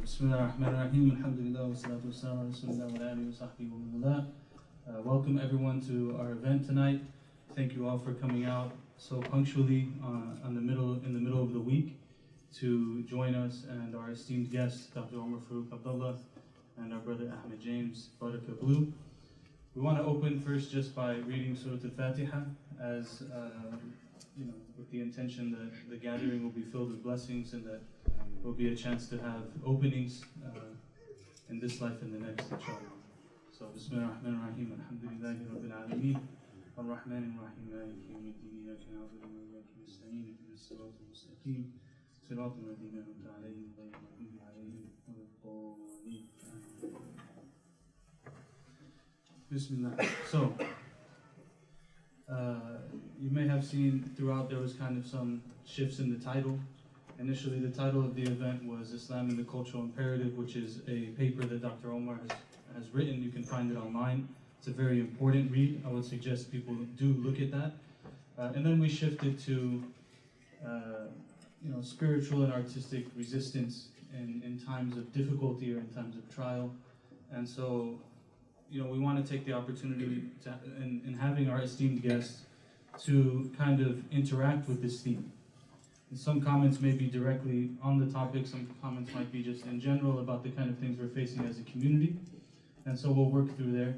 Bismillahirrahmanirrahim. Alhamdulillah wa salatu wa salam ala rasulillah wa alihi wa sahbihi wa man wala. Welcome everyone to our event tonight. Thank you all for coming out so punctually in the middle of the week to join us and our esteemed guests, Dr. Umar, Faruq, Abdullah, and our brother Ahmed James, Barakah. We want to open first just by reading Surah Al-Fatiha as with the intention that the gathering will be filled with blessings and that there will be a chance to have openings in this life and the next, inshallah. So, Bismillahirrahmanirrahim. Alhamdulillahi Rabbil Alameen. Ar-Rahman Ar-Rahim. Maliki Yawmiddin. Iyyaka na'budu wa iyyaka nasta'in. Ihdinas siratal mustaqim. Siratal ladzina an'amta 'alayhim ghayril maghdubi 'alayhim waladdallin. Bismillah. So, you may have seen throughout there was kind of some shifts in the title. Initially, the title of the event was Islam and the Cultural Imperative, which is a paper that Dr. Umar has written. You can find it online. It's a very important read. I would suggest people do look at that. And then we shifted to spiritual and artistic resistance in times of difficulty or in times of trial. And so, we want to take the opportunity to, in having our esteemed guests to kind of interact with this theme. And some comments may be directly on the topic, some comments might be just in general about the kind of things we're facing as a community. And so we'll work through there.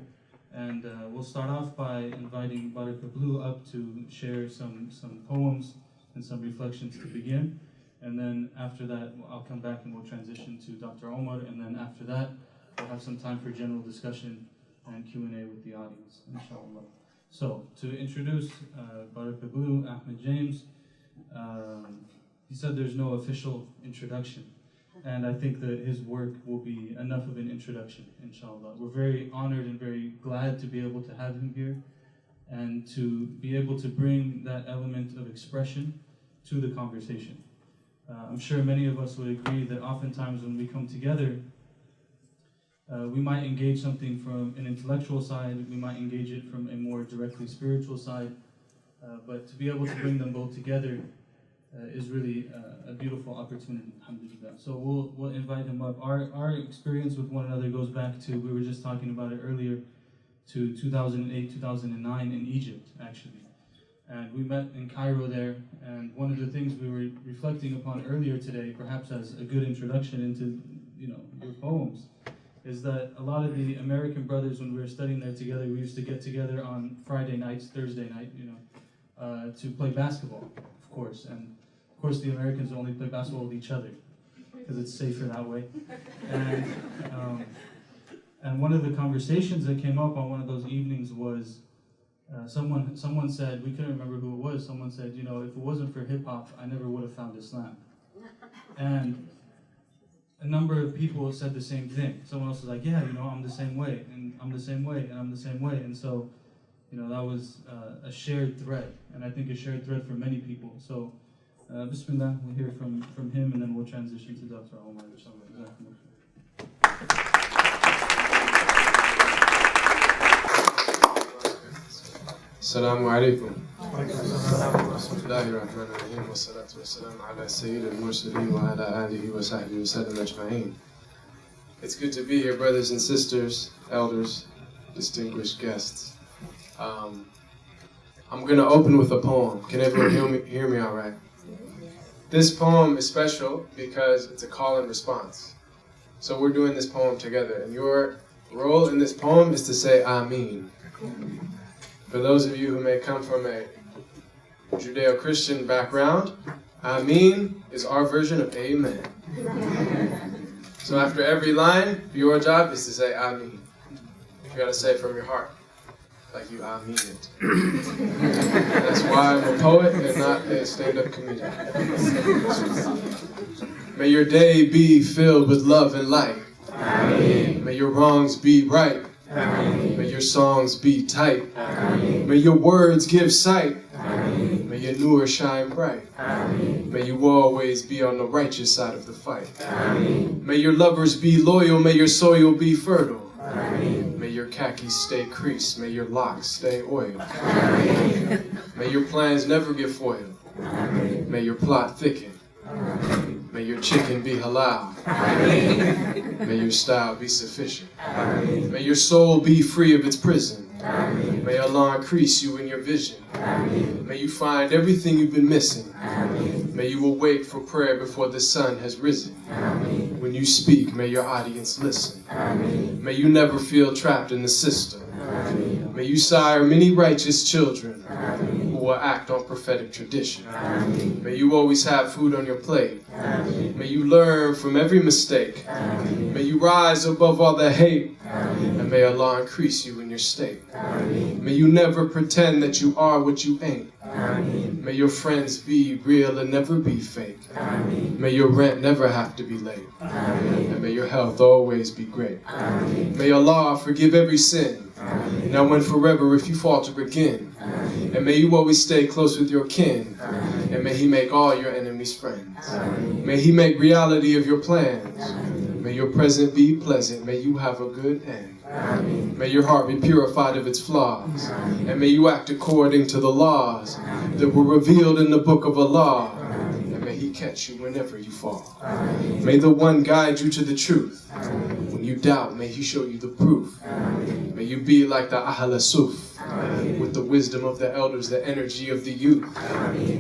And we'll start off by inviting Barakah up to share some poems and some reflections to begin. And then after that, I'll come back and we'll transition to Dr. Umar. And then after that, we'll have some time for general discussion and Q&A with the audience, inshallah. So, to introduce Barakah, Ahmed James, he said there's no official introduction. And I think that his work will be enough of an introduction, inshallah. We're very honored and very glad to be able to have him here and to be able to bring that element of expression to the conversation. I'm sure many of us would agree that oftentimes when we come together, we might engage something from an intellectual side, we might engage it from a more directly spiritual side, but to be able to bring them both together is really a beautiful opportunity, alhamdulillah. So we'll invite him up. Our experience with one another goes back to, we were just talking about it earlier, to 2008, 2009 in Egypt, actually. And we met in Cairo there, and one of the things we were reflecting upon earlier today, perhaps as a good introduction into your poems, is that a lot of the American brothers, when we were studying there together, we used to get together on Friday nights, Thursday night, to play basketball, of course. And of course the Americans only play basketball with each other, because it's safer that way. And one of the conversations that came up on one of those evenings was, someone said, we couldn't remember who it was, someone said, if it wasn't for hip hop, I never would have found Islam. And a number of people said the same thing. Someone else was like, yeah, I'm the same way, and I'm the same way, and I'm the same way. And so, that was a shared thread, and I think a shared thread for many people. So, Bismillah, we'll hear from him, and then we'll transition to Dr. Umar. Assalamu alaikum. Bismillahirrahmanirrahim. Wa salatu wa salam ala Sayyid al-Mursaleen wa ala alihi wa sahbihi wa sallam ajma'in. It's good to be here, brothers and sisters, elders, distinguished guests. I'm going to open with a poem. Can everyone hear me all right? This poem is special because it's a call and response. So we're doing this poem together, and your role in this poem is to say Ameen. For those of you who may come from a Judeo-Christian background, Ameen is our version of Amen. So after every line, your job is to say Ameen. You gotta say it from your heart, like you Ameen it. That's why I'm a poet and not a stand-up comedian. May your day be filled with love and light. Ameen. May your wrongs be right. Ameen. May your songs be tight. Ameen. May your words give sight. Ameen. May your nur shine bright. Ameen. May you always be on the righteous side of the fight. Ameen. May your lovers be loyal. May your soil be fertile. Ameen. May your khakis stay creased. May your locks stay oiled. Ameen. May your plans never get foiled. Ameen. May your plot thicken. Ameen. May your chicken be halal. May your style be sufficient. May your soul be free of its prison. May Allah increase you in your vision. May you find everything you've been missing. May you awake for prayer before the sun has risen. When you speak, may your audience listen. May you never feel trapped in the system. May you sire many righteous children who will act on prophetic tradition. May you always have food on your plate. May you learn from every mistake. May you rise above all the hate. And may Allah increase you in your state. May you never pretend that you are what you ain't. May your friends be real and never be fake. May your rent never have to be late. And may your health always be great. May Allah forgive every sin, now and forever if you falter again. And may you always stay close with your kin. And may He make all your enemies friends. May He make reality of your plans. May your present be pleasant. May you have a good end. May your heart be purified of its flaws. And may you act according to the laws that were revealed in the book of Allah. And may He catch you whenever you fall. May the One guide you to the truth. When you doubt, may He show you the proof. May you be like the Ahl Suf, with the wisdom of the elders, the energy of the youth.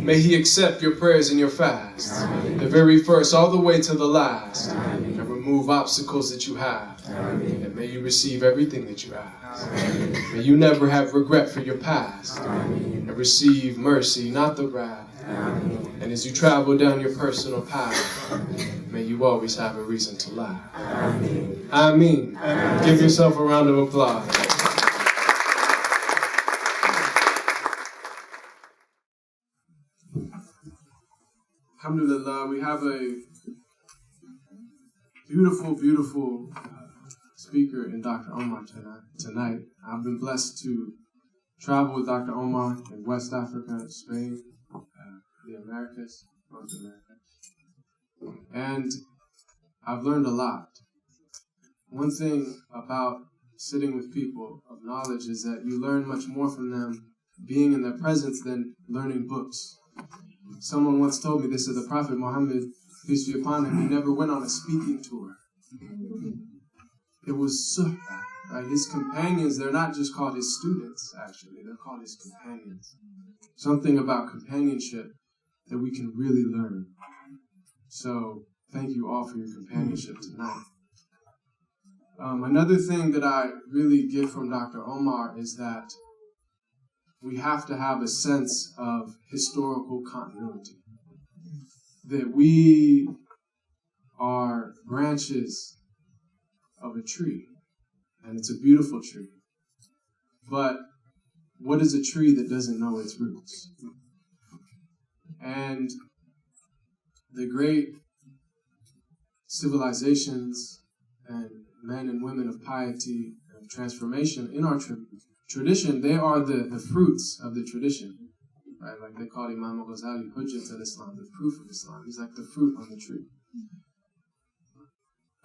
May He accept your prayers and your fasts, the very first all the way to the last, and remove obstacles that you have. And may you receive everything that you ask. May you never have regret for your past, and receive mercy, not the wrath. And as you travel down your personal path, may you always have a reason to laugh. Ameen. Give yourself a round of applause. Alhamdulillah, we have a beautiful, beautiful speaker in Dr. Umar tonight. I've been blessed to travel with Dr. Umar in West Africa, Spain, the Americas, North America. And I've learned a lot. One thing about sitting with people of knowledge is that you learn much more from them being in their presence than learning books. Someone once told me this of the Prophet Muhammad, peace be upon him, he never went on a speaking tour. It was suhbah, right? His companions, they're not just called his students, actually. They're called his companions. Something about companionship that we can really learn. So, thank you all for your companionship tonight. Another thing that I really get from Dr. Umar is that we have to have a sense of historical continuity. That we are branches of a tree, and it's a beautiful tree. But what is a tree that doesn't know its roots? And the great civilizations and men and women of piety and transformation in our tradition, they are the fruits of the tradition. Right? Like they call Imam al-Ghazali Hujjat al-Islam, the proof of Islam. He's like the fruit on the tree.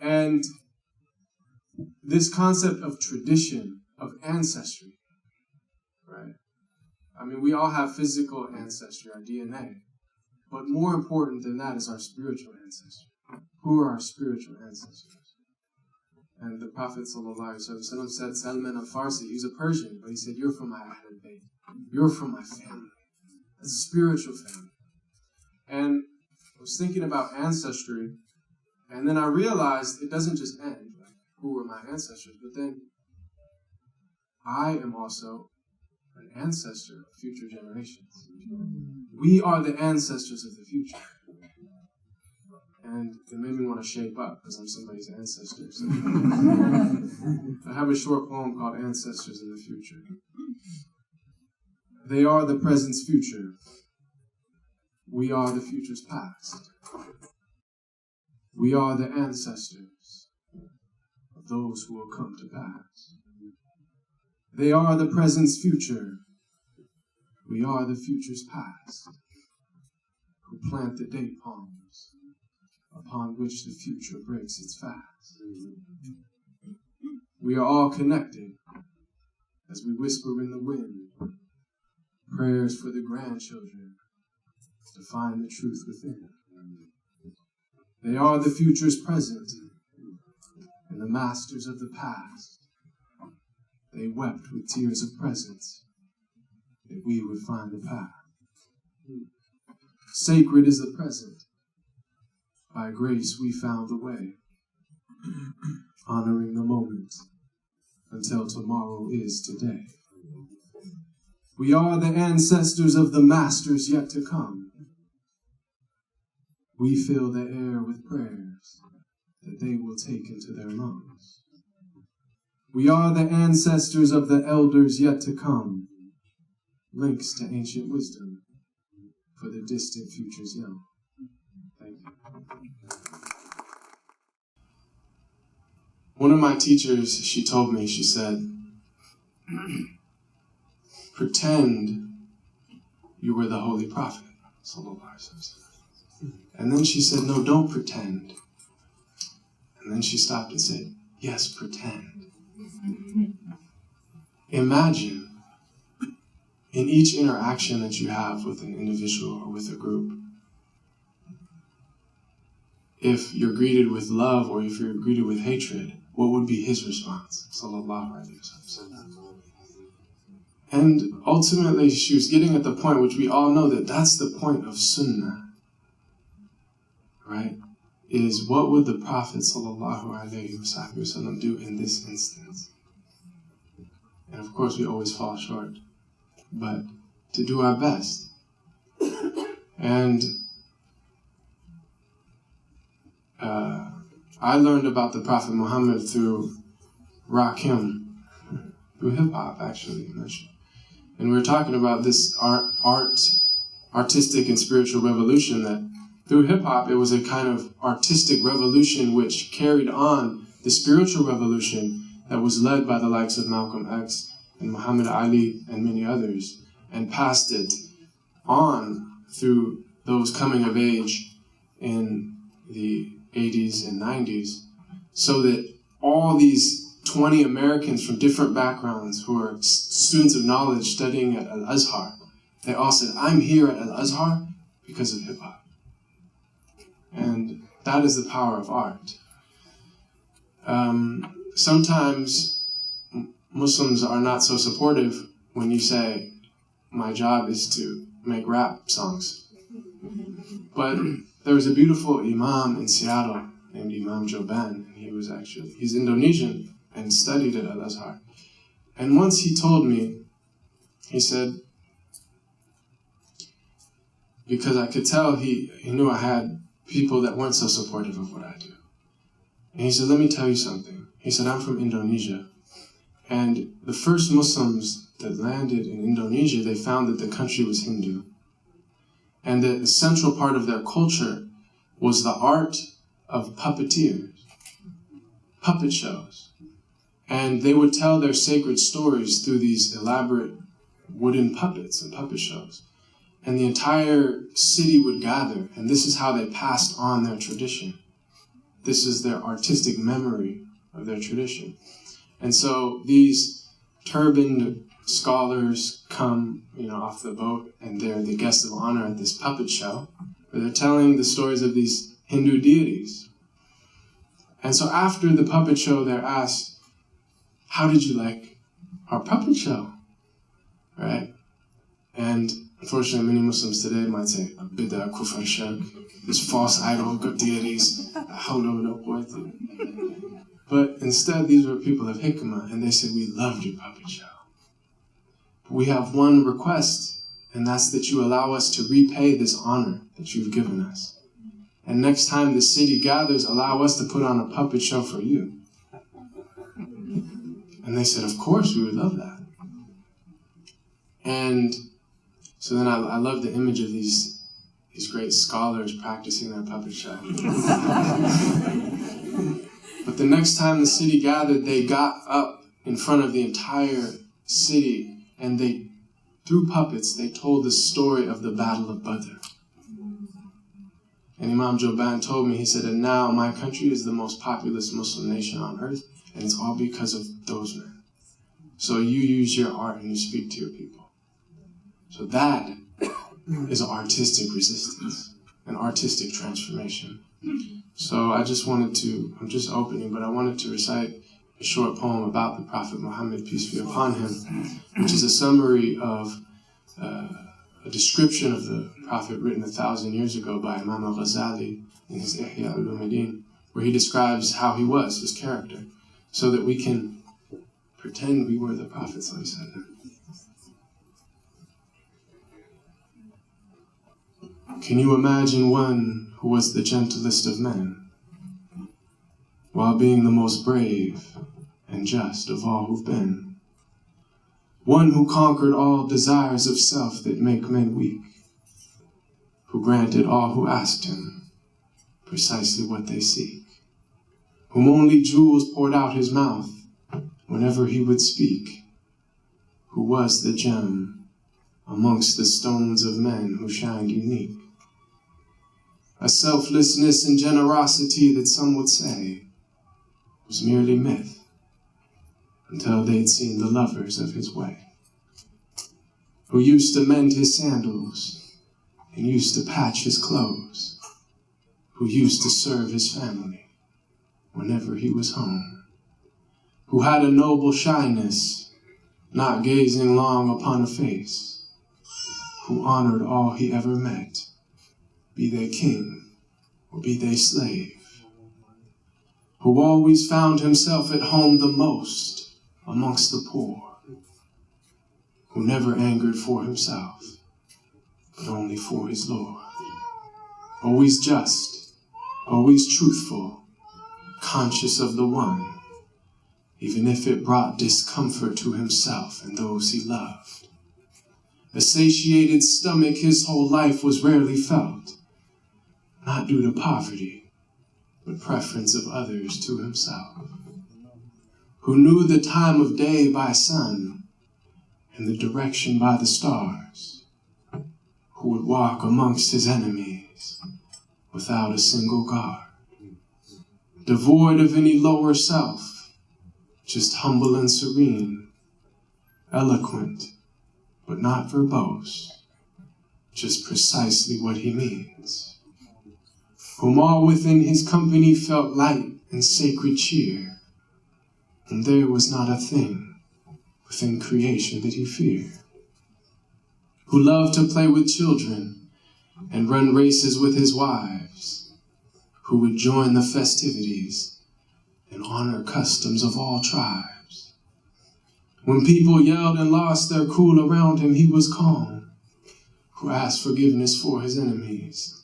And this concept of tradition, of ancestry, right? I mean, we all have physical ancestry, our DNA. But more important than that is our spiritual ancestry. Who are our spiritual ancestors? And the Prophet ﷺ said, Salman al-Farsi, he's a Persian, but he said, you're from my Ahlul Bayt. You're from my family. It's a spiritual family. And I was thinking about ancestry, and then I realized it doesn't just end, like, who were my ancestors, but then I am also an ancestor of future generations. We are the ancestors of the future. And it made me want to shape up because I'm somebody's ancestor. So I have a short poem called Ancestors in the Future. They are the present's future. We are the future's past. We are the ancestors of those who will come to pass. They are the present's future. We are the future's past, who plant the date palms upon which the future breaks its fast. We are all connected as we whisper in the wind, prayers for the grandchildren to find the truth within. They are the future's present and the masters of the past. They wept with tears of presence that we would find a path. Sacred is the present. By grace we found the way, honoring the moment until tomorrow is today. We are the ancestors of the masters yet to come. We fill the air with prayers that they will take into their lungs. We are the ancestors of the elders yet to come, links to ancient wisdom for the distant futures young. Thank you. One of my teachers, she told me, she said, pretend you were the Holy Prophet, sallallahu alaihi wasallam. And then she said, no, don't pretend. And then she stopped and said, yes, pretend. Imagine in each interaction that you have with an individual or with a group, if you're greeted with love or if you're greeted with hatred, what would be his response? Sallallahu alaihi wasallam. And ultimately, she was getting at the point which we all know that that's the point of Sunnah, right? Is what would the Prophet sallallahu alaihi wasallam do in this instance? And of course, we always fall short, but to do our best. And I learned about the Prophet Muhammad through Rakim, through hip-hop, actually. And we were talking about this artistic and spiritual revolution that through hip-hop, it was a kind of artistic revolution which carried on the spiritual revolution that was led by the likes of Malcolm X and Muhammad Ali and many others, and passed it on through those coming of age in the 80s and 90s, so that all these 20 Americans from different backgrounds who are students of knowledge studying at Al-Azhar, they all said, I'm here at Al-Azhar because of hip-hop. And that is the power of art. Sometimes Muslims are not so supportive when you say, my job is to make rap songs. But there was a beautiful imam in Seattle named Imam Joban, and he's Indonesian and studied at Al-Azhar. And once he told me, he said, because I could tell he knew I had people that weren't so supportive of what I do. And he said, let me tell you something. He said, I'm from Indonesia. And the first Muslims that landed in Indonesia, they found that the country was Hindu. And the central part of their culture was the art of puppeteers, puppet shows. And they would tell their sacred stories through these elaborate wooden puppets and puppet shows. And the entire city would gather, and this is how they passed on their tradition. This is their artistic memory of their tradition. And so these turbaned scholars come, off the boat, and they're the guests of honor at this puppet show, where they're telling the stories of these Hindu deities. And so after the puppet show, they're asked, how did you like our puppet show? Right? And unfortunately, many Muslims today might say, bid'ah, kufr, shirk, this false idol of deities, but instead, these were people of hikmah, and they said, we loved your puppet show. But we have one request, and that's that you allow us to repay this honor that you've given us. And next time the city gathers, allow us to put on a puppet show for you. And they said, of course, we would love that. And so then I love the image of these great scholars practicing their puppet show. But the next time the city gathered, they got up in front of the entire city, and through puppets, they told the story of the Battle of Badr. And Imam Joban told me, he said, and now my country is the most populous Muslim nation on earth, and it's all because of those men. So you use your art and you speak to your people. So that is an artistic resistance, an artistic transformation. So I just wanted to, I'm just opening, but I wanted to recite a short poem about the Prophet Muhammad, peace be upon him, which is a summary of a description of the Prophet written 1,000 years ago by Imam al-Ghazali in his Ihya al-Ulumuddin, where he describes how he was, his character, so that we can pretend we were the Prophet sallallahu alaihi wasallam. Can you imagine one who was the gentlest of men, while being the most brave and just of all who've been? One who conquered all desires of self that make men weak, who granted all who asked him precisely what they seek, whom only jewels poured out his mouth whenever he would speak, who was the gem amongst the stones of men who shined unique. A selflessness and generosity that some would say was merely myth, until they'd seen the lovers of his way, who used to mend his sandals and used to patch his clothes, who used to serve his family whenever he was home, who had a noble shyness, not gazing long upon a face, who honored all he ever met, be they king or be they slave, who always found himself at home the most amongst the poor, who never angered for himself, but only for his Lord, always just, always truthful, conscious of the one, even if it brought discomfort to himself and those he loved. A satiated stomach his whole life was rarely felt, not due to poverty, but preference of others to himself, who knew the time of day by sun and the direction by the stars, who would walk amongst his enemies without a single guard, devoid of any lower self, just humble and serene, eloquent, but not verbose, just precisely what he means, whom all within his company felt light and sacred cheer, and there was not a thing within creation that he feared, who loved to play with children and run races with his wives, who would join the festivities and honor customs of all tribes. When people yelled and lost their cool around him, he was calm, who asked forgiveness for his enemies,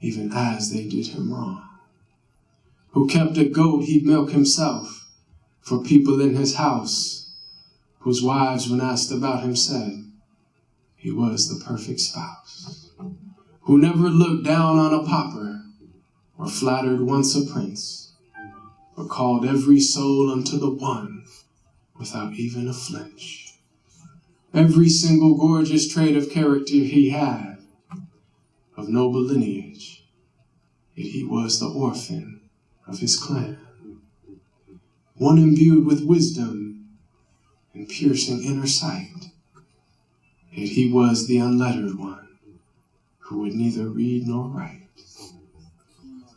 even as they did him wrong, who kept a goat he'd milk himself for people in his house, whose wives, when asked about him, said he was the perfect spouse, who never looked down on a pauper or flattered once a prince, but called every soul unto the one without even a flinch. Every single gorgeous trait of character he had, of noble lineage, yet he was the orphan of his clan, one imbued with wisdom and piercing inner sight, yet he was the unlettered one who would neither read nor write.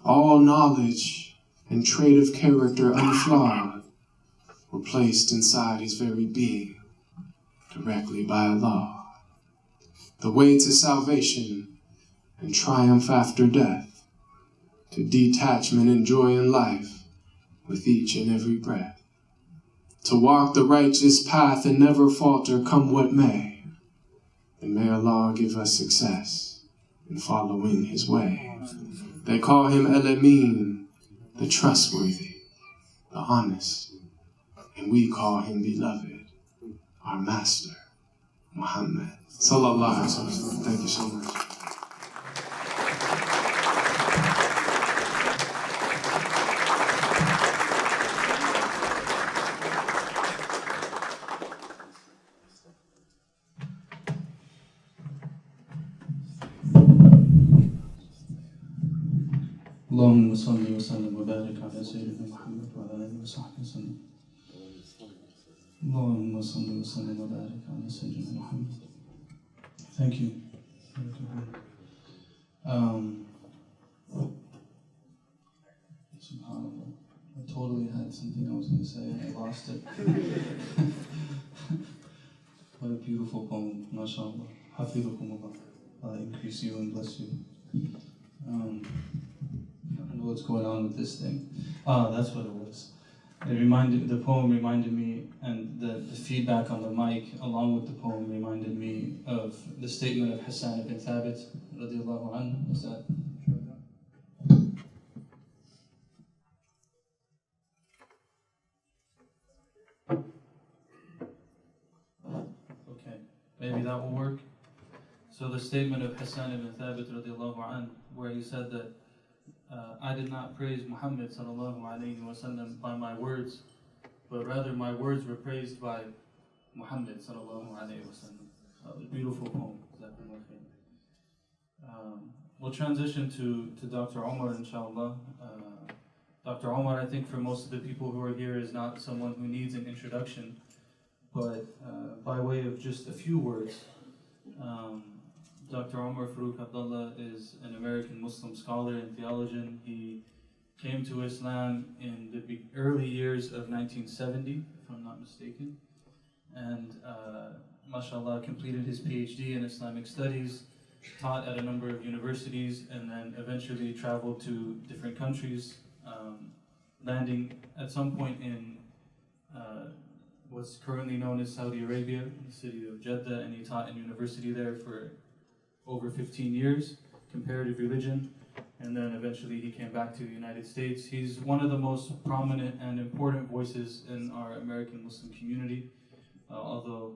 All knowledge and trait of character unflawed were placed inside his very being directly by Allah, the way to salvation and triumph after death, to detachment and joy in life with each and every breath, to walk the righteous path and never falter come what may, and may Allah give us success in following his way. They call him El-Amin, the trustworthy, the honest, and we call him beloved, our master, Muhammad sallallahu alaihi wasallam. Thank you so much. اللهم صل وسلم وبارك على سيدنا محمد وعلى آله وصحبه وسلم. اللهم صل وسلم وبارك على سيدنا محمد. Thank you. SubhanAllah. I totally had something I was going to say and I lost it. What a beautiful poem, mashallah. Hafidhukumullah. Allah increase you and bless you. I don't know what's going on with this thing. That's what it was. The poem reminded me, and the feedback on the mic along with the poem reminded me of the statement of Hassan ibn Thabit, radiallahu anhu. Is that? Okay, maybe that will work. So the statement of Hassan ibn Thabit, radiallahu anhu, where he said that I did not praise Muhammad sallallahu alayhi wa sallam by my words, but rather my words were praised by Muhammad sallallahu alayhi wa sallam. That was a beautiful poem. We'll transition to Dr. Umar, inshallah. Dr. Umar, I think for most of the people who are here, is not someone who needs an introduction, but by way of just a few words, Dr. Umar Farooq Abdullah is an American Muslim scholar and theologian. He came to Islam in the early years of 1970, if I'm not mistaken, and mashallah completed his PhD in Islamic studies, taught at a number of universities, and then eventually traveled to different countries, landing at some point in what's currently known as Saudi Arabia, the city of Jeddah, and he taught in university there for over 15 years, comparative religion, and then eventually he came back to the United States. He's one of the most prominent and important voices in our American Muslim community, although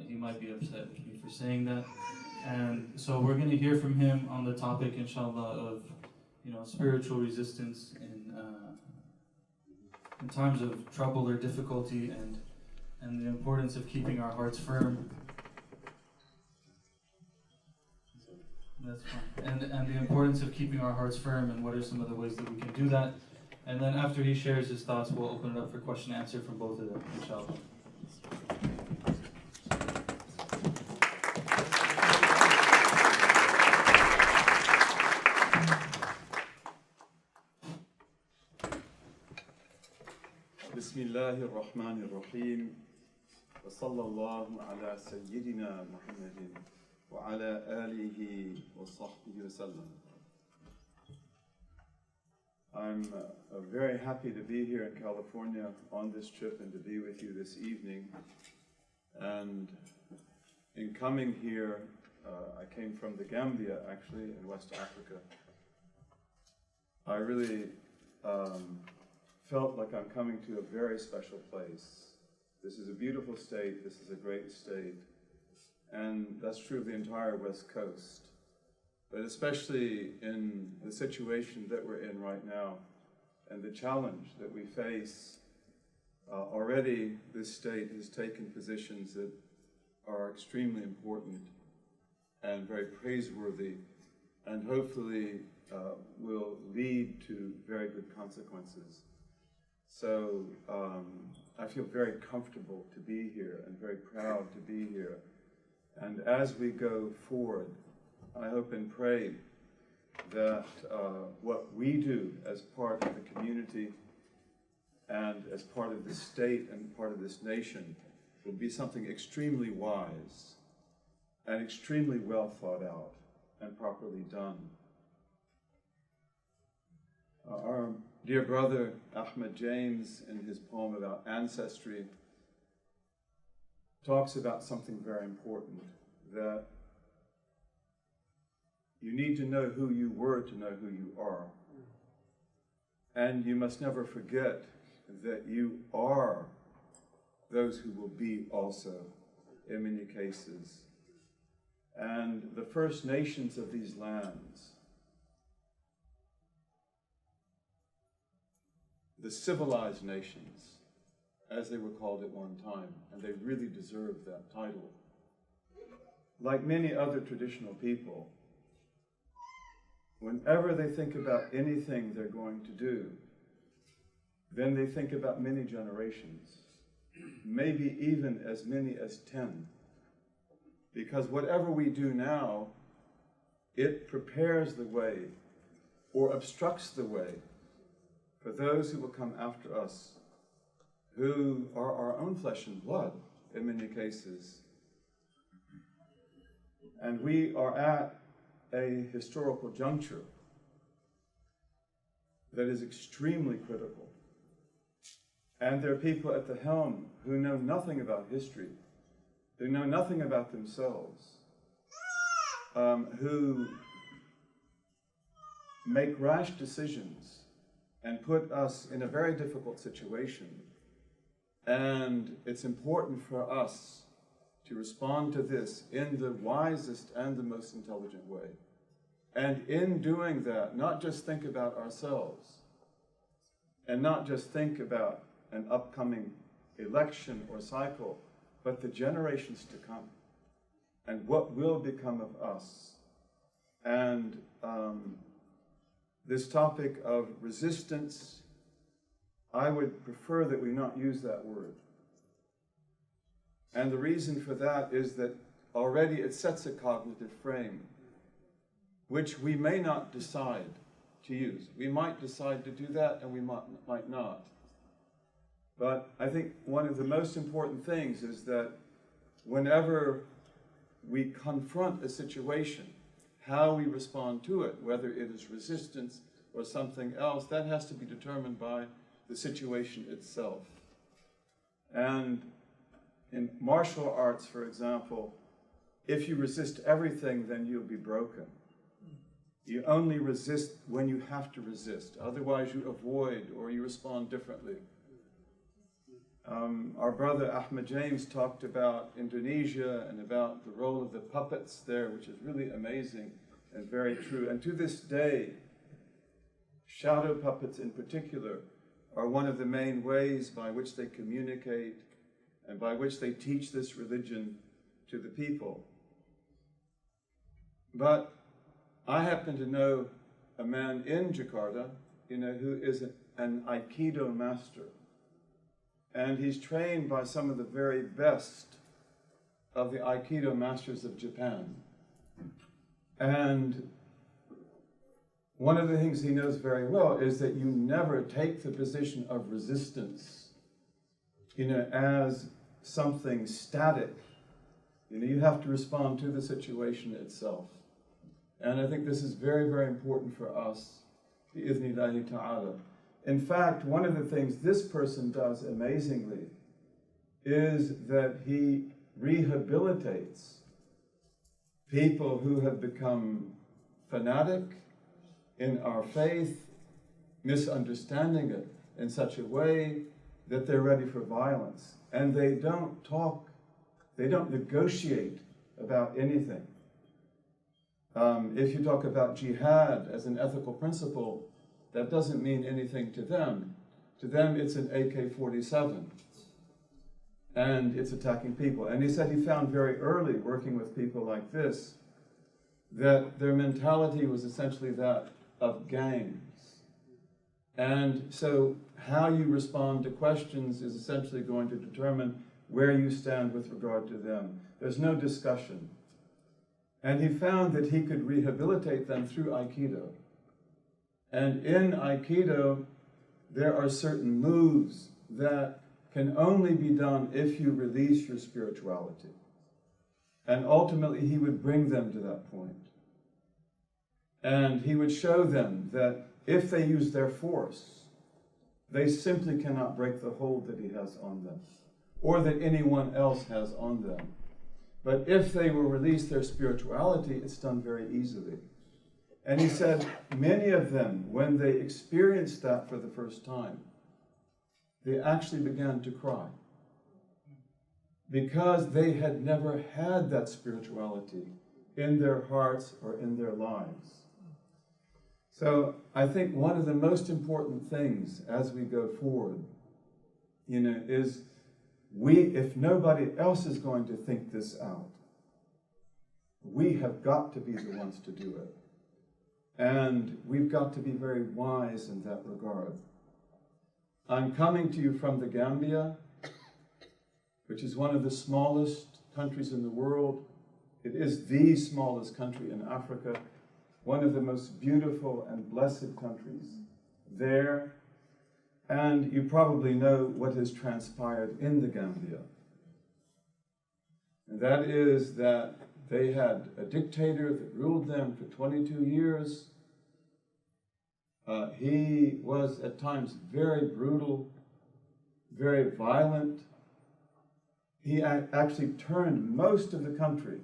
he might be upset with me for saying that. And so we're going to hear from him on the topic, inshallah, of spiritual resistance in times of trouble or difficulty, and the importance of keeping our hearts firm. That's fine. And the importance of keeping our hearts firm, and what are some of the ways that we can do that. And then after he shares his thoughts, we'll open it up for question and answer from both of them, inshallah. Bismillahir Rahmanir Rahim. Wa sallallahu ala Sayyidina Muhammadin wa ala alihi wa sahbihi wa sallam. I'm very happy to be here in California on this trip and to be with you this evening. And in coming here, I came from the Gambia, actually, in West Africa. I really felt like I'm coming to a very special place. This is a beautiful state, this is a great state, and that's true of the entire West Coast. But especially in the situation that we're in right now, and the challenge that we face, already this state has taken positions that are extremely important and very praiseworthy, and hopefully will lead to very good consequences. So I feel very comfortable to be here and very proud to be here. And as we go forward, I hope and pray that what we do as part of the community and as part of the state and part of this nation will be something extremely wise and extremely well thought out and properly done. Our dear brother Ahmed James, in his poem about ancestry, talks about something very important, that you need to know who you were to know who you are. And you must never forget that you are those who will be also, in many cases. And the First Nations of these lands, the civilized nations, as they were called at one time, and they really deserve that title. Like many other traditional people, whenever they think about anything they're going to do, then they think about many generations, maybe even as many as 10. Because whatever we do now, it prepares the way or obstructs the way for those who will come after us, who are our own flesh and blood in many cases. And we are at a historical juncture that is extremely critical. And there are people at the helm who know nothing about history, who know nothing about themselves, who make rash decisions and put us in a very difficult situation. And it's important for us to respond to this in the wisest and the most intelligent way. And in doing that, not just think about ourselves, and not just think about an upcoming election or cycle, but the generations to come, and what will become of us. And this topic of resistance, I would prefer that we not use that word. And the reason for that is that already it sets a cognitive frame, which we may not decide to use. We might decide to do that, and we might not. But I think one of the most important things is that whenever we confront a situation, how we respond to it, whether it is resistance or something else, that has to be determined by the situation itself. And in martial arts, for example, if you resist everything, then you'll be broken. You only resist when you have to resist. Otherwise, you avoid or you respond differently. Our brother Ahmed James talked about Indonesia and about the role of the puppets there, which is really amazing and very true. And to this day, shadow puppets in particular are one of the main ways by which they communicate and by which they teach this religion to the people. But I happen to know a man in Jakarta, who is an Aikido master. And he's trained by some of the very best of the Aikido masters of Japan. And one of the things he knows very well is that you never take the position of resistance, as something static. You have to respond to the situation itself. And I think this is very, very important for us, bi-idhnillahi ta'ala. In fact, one of the things this person does amazingly is that he rehabilitates people who have become fanatic in our faith, misunderstanding it in such a way that they're ready for violence. And they don't talk, they don't negotiate about anything. If you talk about jihad as an ethical principle, that doesn't mean anything to them. To them, it's an AK-47, and it's attacking people. And he said he found very early, working with people like this, that their mentality was essentially that of gangs. And so how you respond to questions is essentially going to determine where you stand with regard to them. There's no discussion. And he found that he could rehabilitate them through Aikido. And in Aikido, there are certain moves that can only be done if you release your spirituality. And ultimately, he would bring them to that point. And he would show them that if they use their force, they simply cannot break the hold that he has on them, or that anyone else has on them. But if they will release their spirituality, it's done very easily. And he said, many of them, when they experienced that for the first time, they actually began to cry, because they had never had that spirituality in their hearts or in their lives. So I think one of the most important things as we go forward, is if nobody else is going to think this out, we have got to be the ones to do it. And we've got to be very wise in that regard. I'm coming to you from the Gambia, which is one of the smallest countries in the world. It is the smallest country in Africa, one of the most beautiful and blessed countries. There, And you probably know what has transpired in the Gambia. And that is that they had a dictator that ruled them for 22 years. He was at times very brutal, very violent. He actually turned most of the country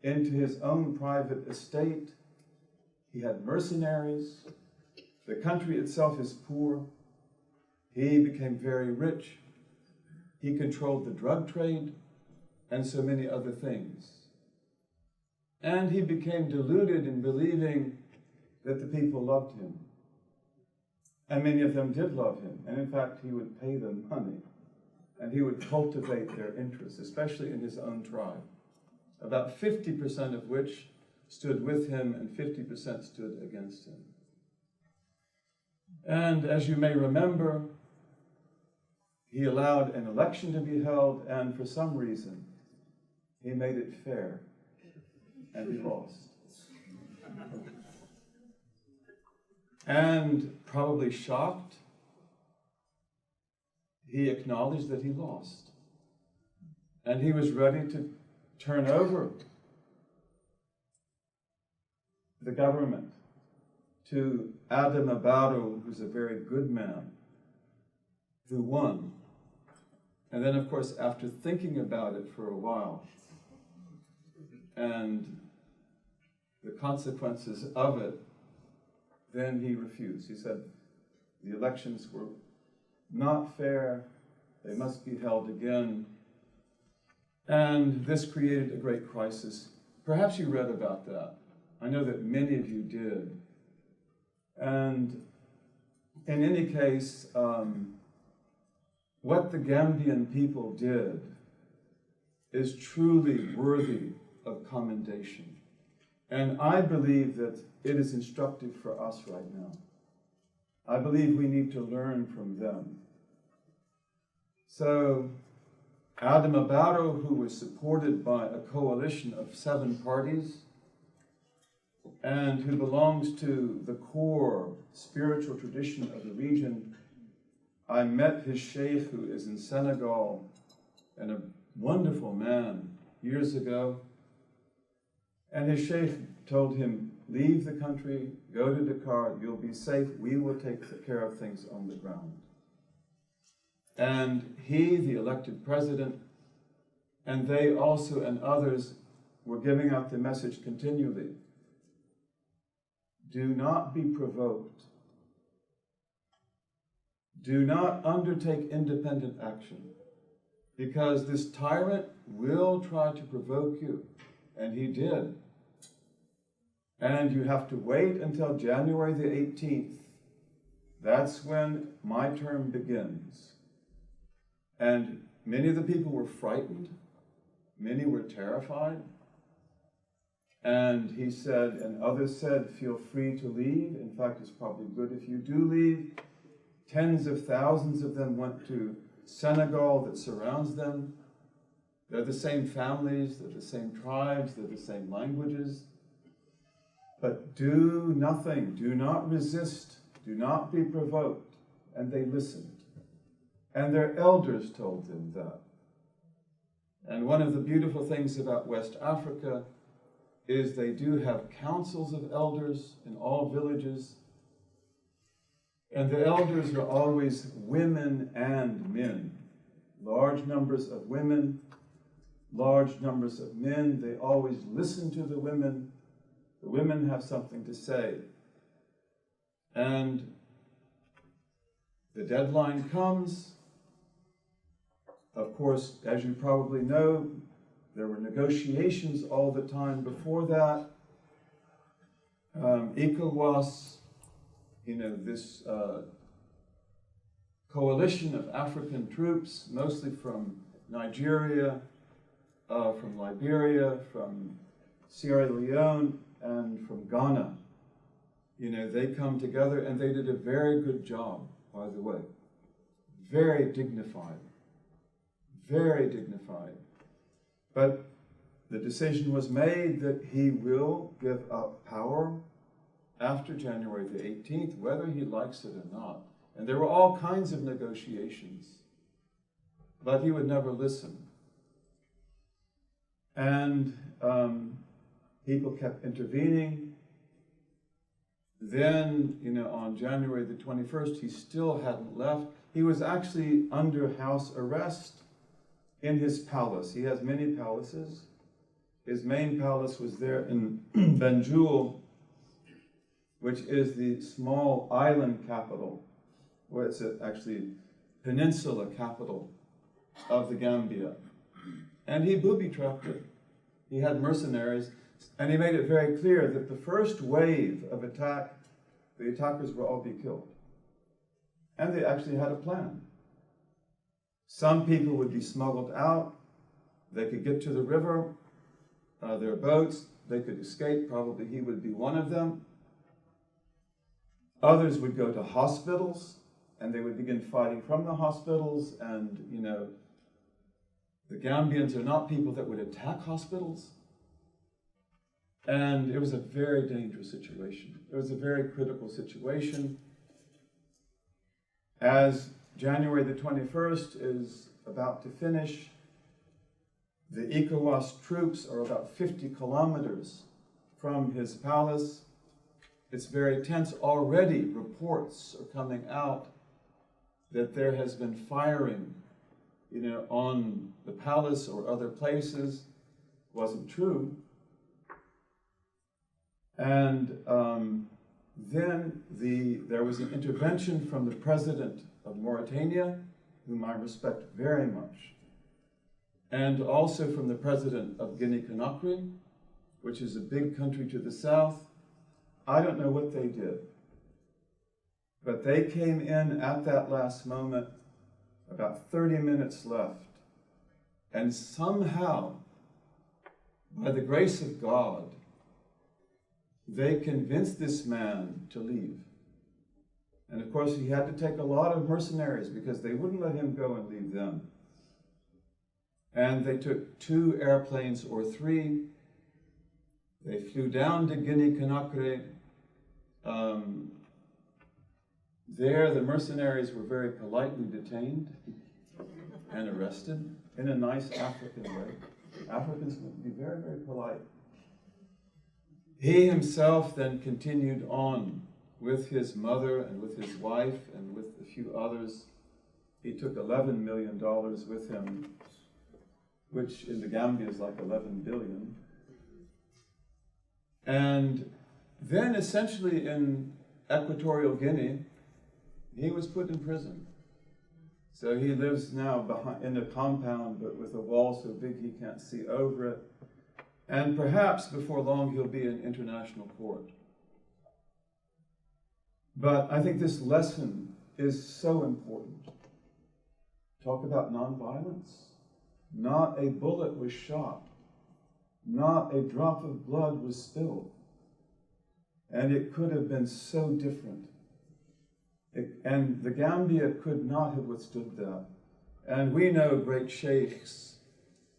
into his own private estate. He had mercenaries. The country itself is poor. He became very rich. He controlled the drug trade and so many other things. And he became deluded in believing that the people loved him. And many of them did love him. And in fact, he would pay them money. And he would cultivate their interests, especially in his own tribe. About 50% of which stood with him and 50% stood against him. And as you may remember, he allowed an election to be held, and for some reason, he made it fair, and he lost. And probably shocked, he acknowledged that he lost. And he was ready to turn over the government to Abd-Allah, who's a very good man, who won. And then, of course, after thinking about it for a while, and the consequences of it, then he refused. He said the elections were not fair, they must be held again. And this created a great crisis. Perhaps you read about that. I know that many of you did. And in any case, what the Gambian people did is truly worthy of commendation. And I believe that it is instructive for us right now. I believe we need to learn from them. So, Abd-Allah, who was supported by a coalition of 7 parties, and who belongs to the core spiritual tradition of the region, I met his sheikh, who is in Senegal, and a wonderful man, years ago. And his sheikh told him, leave the country, go to Dakar, you'll be safe, we will take care of things on the ground. And he, the elected president, and they also and others were giving out the message continually. Do not be provoked. Do not undertake independent action, because this tyrant will try to provoke you, and he did. And you have to wait until January the 18th. That's when my term begins. And many of the people were frightened. Many were terrified. And he said, and others said, feel free to leave. In fact, it's probably good if you do leave. Tens of thousands of them went to Senegal that surrounds them. They're the same families, they're the same tribes, they're the same languages. But do nothing, do not resist, do not be provoked. And they listened. And their elders told them that. And one of the beautiful things about West Africa is they do have councils of elders in all villages. And the elders are always women and men. Large numbers of women, large numbers of men. They always listen to the women. The women have something to say. And the deadline comes. Of course, as you probably know, there were negotiations all the time before that. ECOWAS, this coalition of African troops, mostly from Nigeria, from Liberia, from Sierra Leone, and from Ghana. They come together, and they did a very good job, by the way. Very dignified. Very dignified. But the decision was made that he will give up power after January the 18th, whether he likes it or not. And there were all kinds of negotiations, but he would never listen. And people kept intervening. Then, on January the 21st, he still hadn't left. He was actually under house arrest in his palace. He has many palaces. His main palace was there in Banjul, which is the small island capital, or it's actually peninsula capital of the Gambia. And he booby-trapped it. He had mercenaries, and he made it very clear that the first wave of attack, the attackers would all be killed. And they actually had a plan. Some people would be smuggled out. They could get to the river, their boats. They could escape. Probably he would be one of them. Others would go to hospitals, and they would begin fighting from the hospitals. And, the Gambians are not people that would attack hospitals. And it was a very dangerous situation. It was a very critical situation. As January the 21st is about to finish, the ECOWAS troops are about 50 kilometers from his palace. It's very tense. Already reports are coming out that there has been firing, on the palace or other places. Wasn't true. And then there was an intervention from the president of Mauritania, whom I respect very much, and also from the president of Guinea-Conakry, which is a big country to the south. I don't know what they did, but they came in at that last moment, about 30 minutes left, and somehow, by the grace of God, they convinced this man to leave. And of course, he had to take a lot of mercenaries because they wouldn't let him go and leave them. And they took 2 airplanes or 3. They flew down to Guinea-Conakry. There, the mercenaries were very politely detained and arrested in a nice African way. Africans would be very, very polite. He himself then continued on with his mother and with his wife and with a few others. He took $11 million with him, which in the Gambia is like 11 billion. And then essentially in Equatorial Guinea, he was put in prison. So he lives now in a compound, but with a wall so big he can't see over it. And perhaps before long he'll be in international court. But I think this lesson is so important. Talk about nonviolence. Not a bullet was shot. Not a drop of blood was spilled. And it could have been so different. And the Gambia could not have withstood that. And we know great sheikhs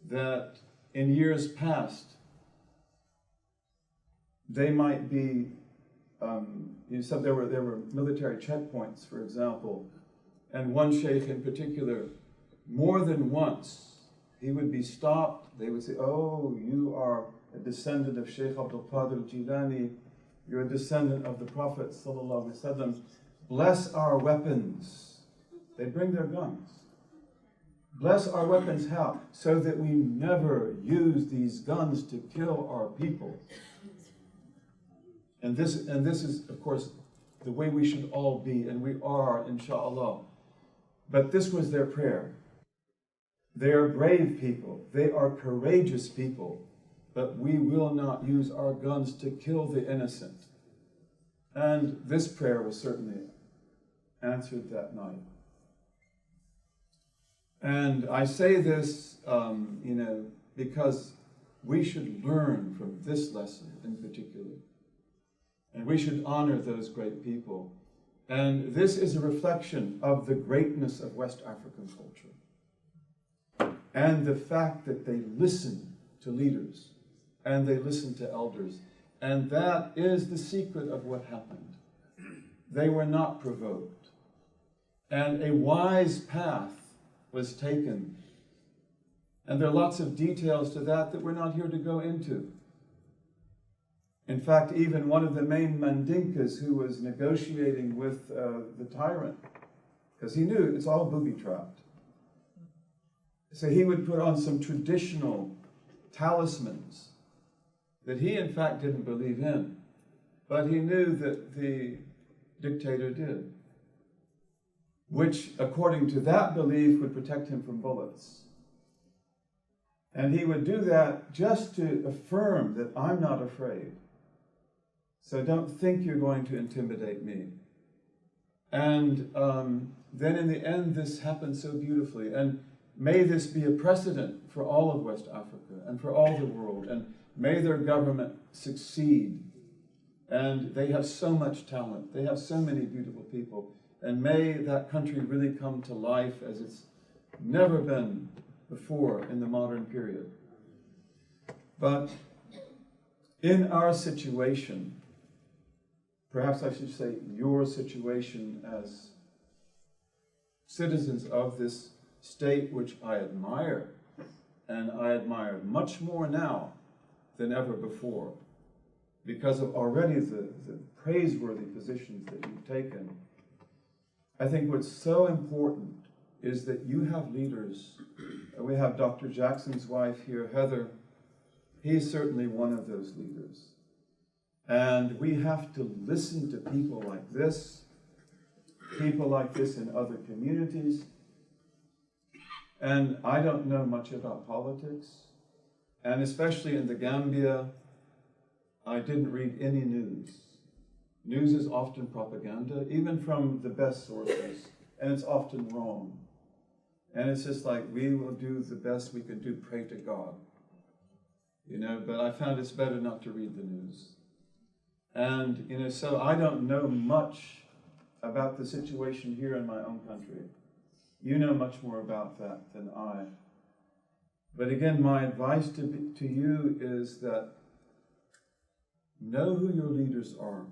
that in years past, they might be, there were military checkpoints, for example, and one sheikh in particular, more than once, he would be stopped. They would say, "Oh, you are a descendant of Sheikh Abdul-Qadir al-Jilani. You're a descendant of the Prophet sallallahu alaihi wasallam. Bless our weapons." They bring their guns. Bless our weapons how? So that we never use these guns to kill our people. And this is, of course, the way we should all be, and we are, inshallah. But this was their prayer. They are brave people. They are courageous people. But we will not use our guns to kill the innocent. And this prayer was certainly answered that night. And I say this, because we should learn from this lesson in particular. And we should honor those great people. And this is a reflection of the greatness of West African culture. And the fact that they listen to leaders and they listen to elders. And that is the secret of what happened. They were not provoked. And a wise path was taken. And there are lots of details to that we're not here to go into. In fact, even one of the main Mandinkas who was negotiating with the tyrant, because he knew it's all booby-trapped. So he would put on some traditional talismans that he in fact didn't believe in, but he knew that the dictator did, which according to that belief would protect him from bullets. And he would do that just to affirm that I'm not afraid. So don't think you're going to intimidate me. And then in the end, this happened so beautifully. And may this be a precedent for all of West Africa and for all the world. And may their government succeed. And they have so much talent. They have so many beautiful people. And may that country really come to life as it's never been before in the modern period. But in our situation, perhaps I should say your situation as citizens of this state, which I admire, and I admire much more now than ever before, because of already the praiseworthy positions that you've taken. I think what's so important is that you have leaders. We have Dr. Jackson's wife here, Heather. He's certainly one of those leaders. And we have to listen to people like this in other communities. And I don't know much about politics. And especially in the Gambia, I didn't read any news. News is often propaganda, even from the best sources, and it's often wrong. And it's just like, we will do the best we can do, pray to God. You know, but I found it's better not to read the news. And, you know, so I don't know much about the situation here in my own country. You know much more about that than I. But again, my advice to you is that know who your leaders are.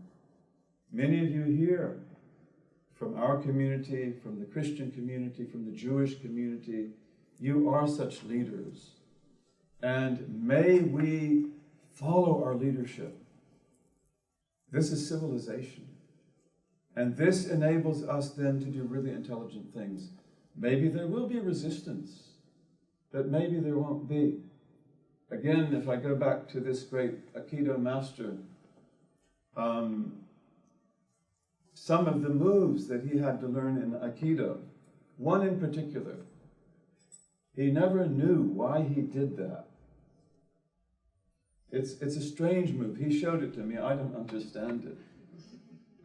Many of you here, from our community, from the Christian community, from the Jewish community, you are such leaders. And may we follow our leadership. This is civilization. And this enables us then to do really intelligent things. Maybe there will be resistance, but maybe there won't be. Again, if I go back to this great Aikido master, some of the moves that he had to learn in Aikido, one in particular, he never knew why he did that. It's a strange move. He showed it to me. I don't understand it.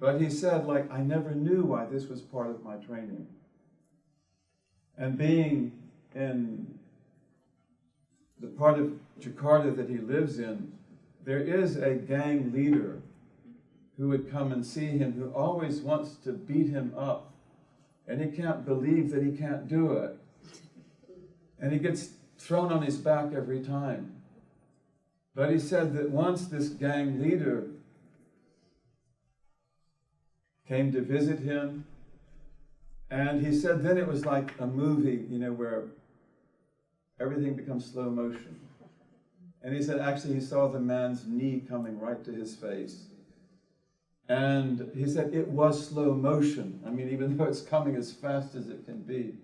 But he said, like, I never knew why this was part of my training. And being in the part of Jakarta that he lives in, there is a gang leader who would come and see him, who always wants to beat him up. And he can't believe that he can't do it. And he gets thrown on his back every time. But he said that once this gang leader came to visit him, and he said then it was like a movie, you know, where everything becomes slow motion. And he said actually he saw the man's knee coming right to his face. And he said it was slow motion. I mean, even though it's coming as fast as it can be.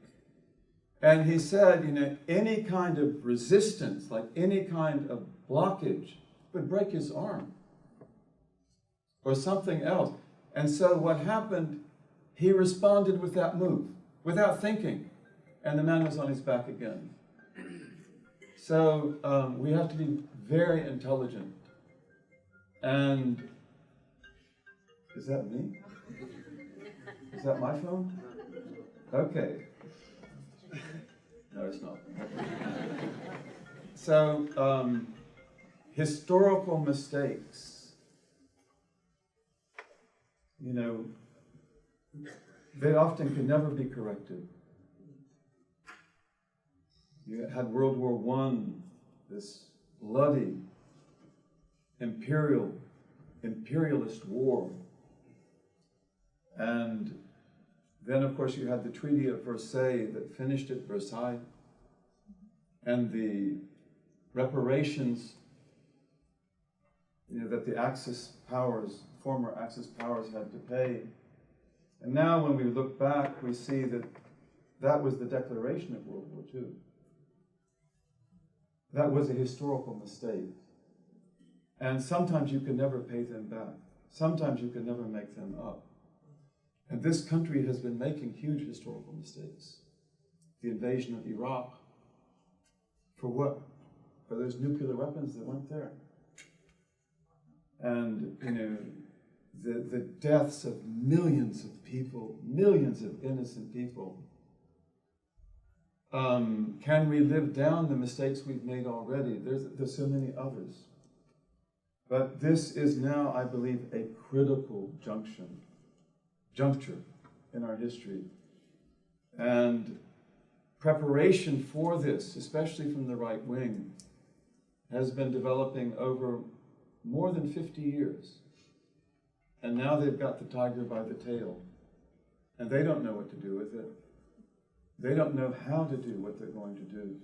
And he said, you know, any kind of resistance, like any kind of blockage, would break his arm or something else. And so what happened, he responded with that move, without thinking. And the man was on his back again. So we have to be very intelligent. And is that me? Is that my phone? Okay. No, it's not. So, historical mistakes, you know, they often can never be corrected. You had World War I, this bloody imperialist war. And Then, of course, you had the Treaty of Versailles that finished at Versailles, and the reparations, that the Axis powers, former Axis powers, had to pay. And now, when we look back, we see that that was the declaration of World War II. That was a historical mistake. And sometimes you can never pay them back. Sometimes you can never make them up. And this country has been making huge historical mistakes. The invasion of Iraq. For what? For those nuclear weapons that went there. And, the deaths of millions of people, millions of innocent people. Can we live down the mistakes we've made already? There's so many others. But this is now, I believe, a critical juncture in our history. And preparation for this, especially from the right wing, has been developing over more than 50 years. And now they've got the tiger by the tail. And they don't know what to do with it. They don't know how to do what they're going to do.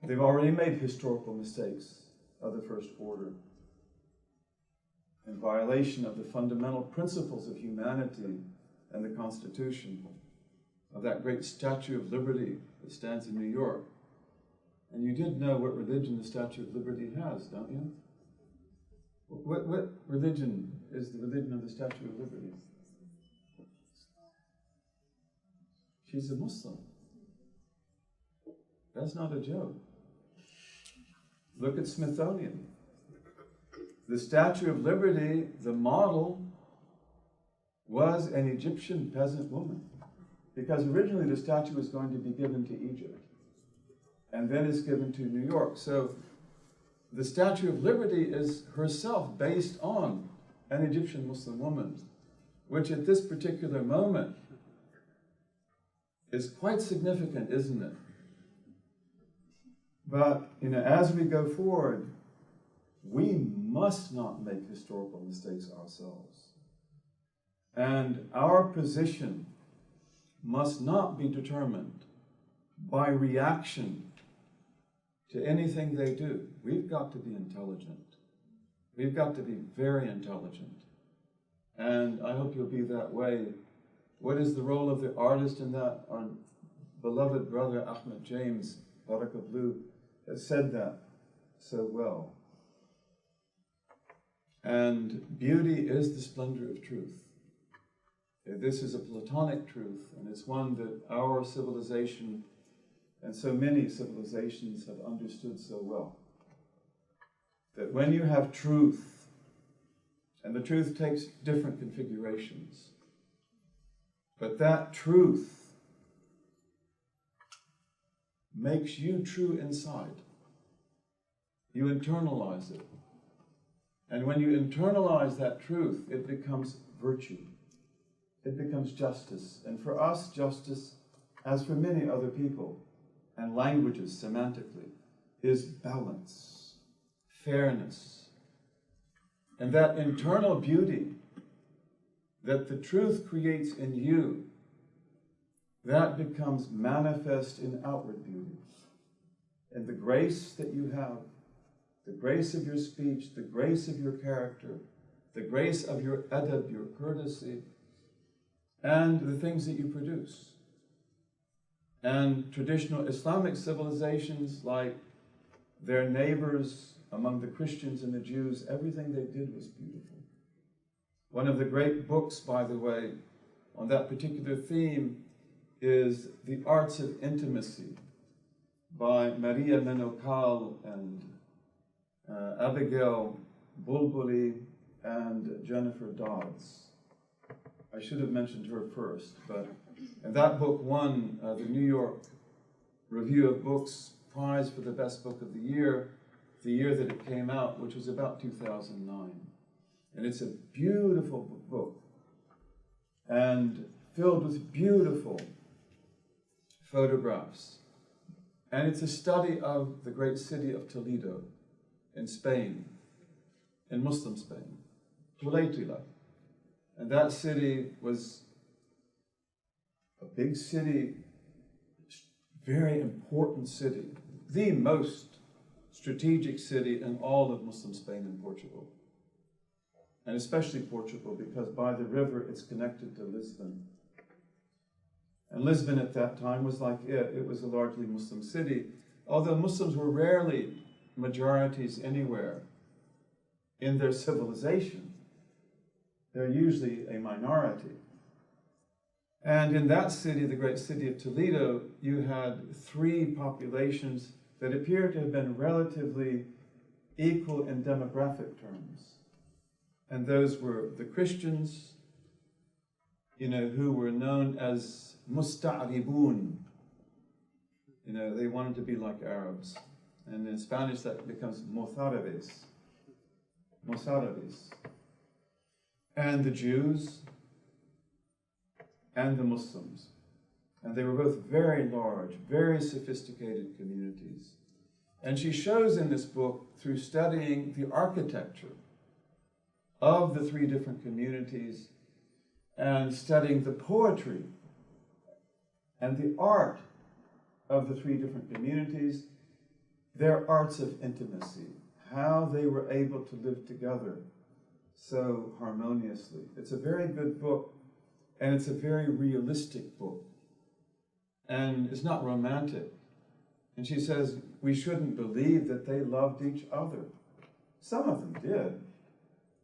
They've already made historical mistakes of the first order, in violation of the fundamental principles of humanity and the Constitution, of that great Statue of Liberty that stands in New York. And you did know what religion the Statue of Liberty has, don't you? What religion is the religion of the Statue of Liberty? She's a Muslim. That's not a joke. Look at Smithsonian. The Statue of Liberty, the model, was an Egyptian peasant woman. Because originally the statue was going to be given to Egypt. And then it's given to New York. So the Statue of Liberty is herself based on an Egyptian Muslim woman, which at this particular moment is quite significant, isn't it? But, as we go forward, we must not make historical mistakes ourselves. And our position must not be determined by reaction to anything they do. We've got to be intelligent. We've got to be very intelligent. And I hope you'll be that way. What is the role of the artist in that? Our beloved brother Ahmed James, Barakah Blue, has said that so well. And beauty is the splendor of truth. This is a Platonic truth, and it's one that our civilization and so many civilizations have understood so well. That when you have truth, and the truth takes different configurations, but that truth makes you true inside. You internalize it. And when you internalize that truth, it becomes virtue. It becomes justice. And for us, justice, as for many other people, and languages semantically, is balance, fairness. And that internal beauty that the truth creates in you, that becomes manifest in outward beauty. And the grace that you have, the grace of your speech, the grace of your character, the grace of your adab, your courtesy, and the things that you produce. And traditional Islamic civilizations, like their neighbors among the Christians and the Jews, everything they did was beautiful. One of the great books, by the way, on that particular theme is The Arts of Intimacy by Maria Menokal and Abigail Bulbuli and Jennifer Dodds. I should have mentioned her first, but and that book won the New York Review of Books prize for the best book of the year that it came out, which was about 2009. And it's a beautiful book and filled with beautiful photographs. And it's a study of the great city of Toledo in Spain, in Muslim Spain, Poetic. And that city was a big city, very important city, the most strategic city in all of Muslim Spain and Portugal. And especially Portugal, because by the river it's connected to Lisbon. And Lisbon at that time was like it was a largely Muslim city, although Muslims were rarely majorities anywhere in their civilization. They're usually a minority. And in that city, the great city of Toledo, you had three populations that appear to have been relatively equal in demographic terms. And those were the Christians, who were known as musta'ribun. They wanted to be like Arabs. And in Spanish that becomes mozárabes. And the Jews and the Muslims. And they were both very large, very sophisticated communities. And she shows in this book, through studying the architecture of the three different communities and studying the poetry and the art of the three different communities, their arts of intimacy, how they were able to live together so harmoniously. It's a very good book, and it's a very realistic book. And it's not romantic. And she says, we shouldn't believe that they loved each other. Some of them did.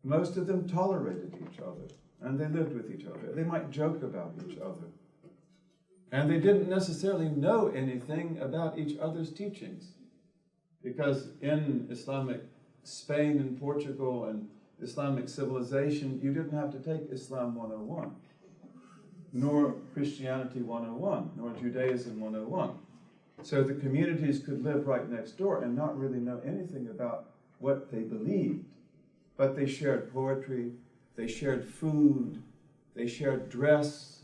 Most of them tolerated each other, and they lived with each other. They might joke about each other. And they didn't necessarily know anything about each other's teachings. Because in Islamic Spain and Portugal and Islamic civilization, you didn't have to take Islam 101, nor Christianity 101, nor Judaism 101. So the communities could live right next door and not really know anything about what they believed. But they shared poetry, they shared food, they shared dress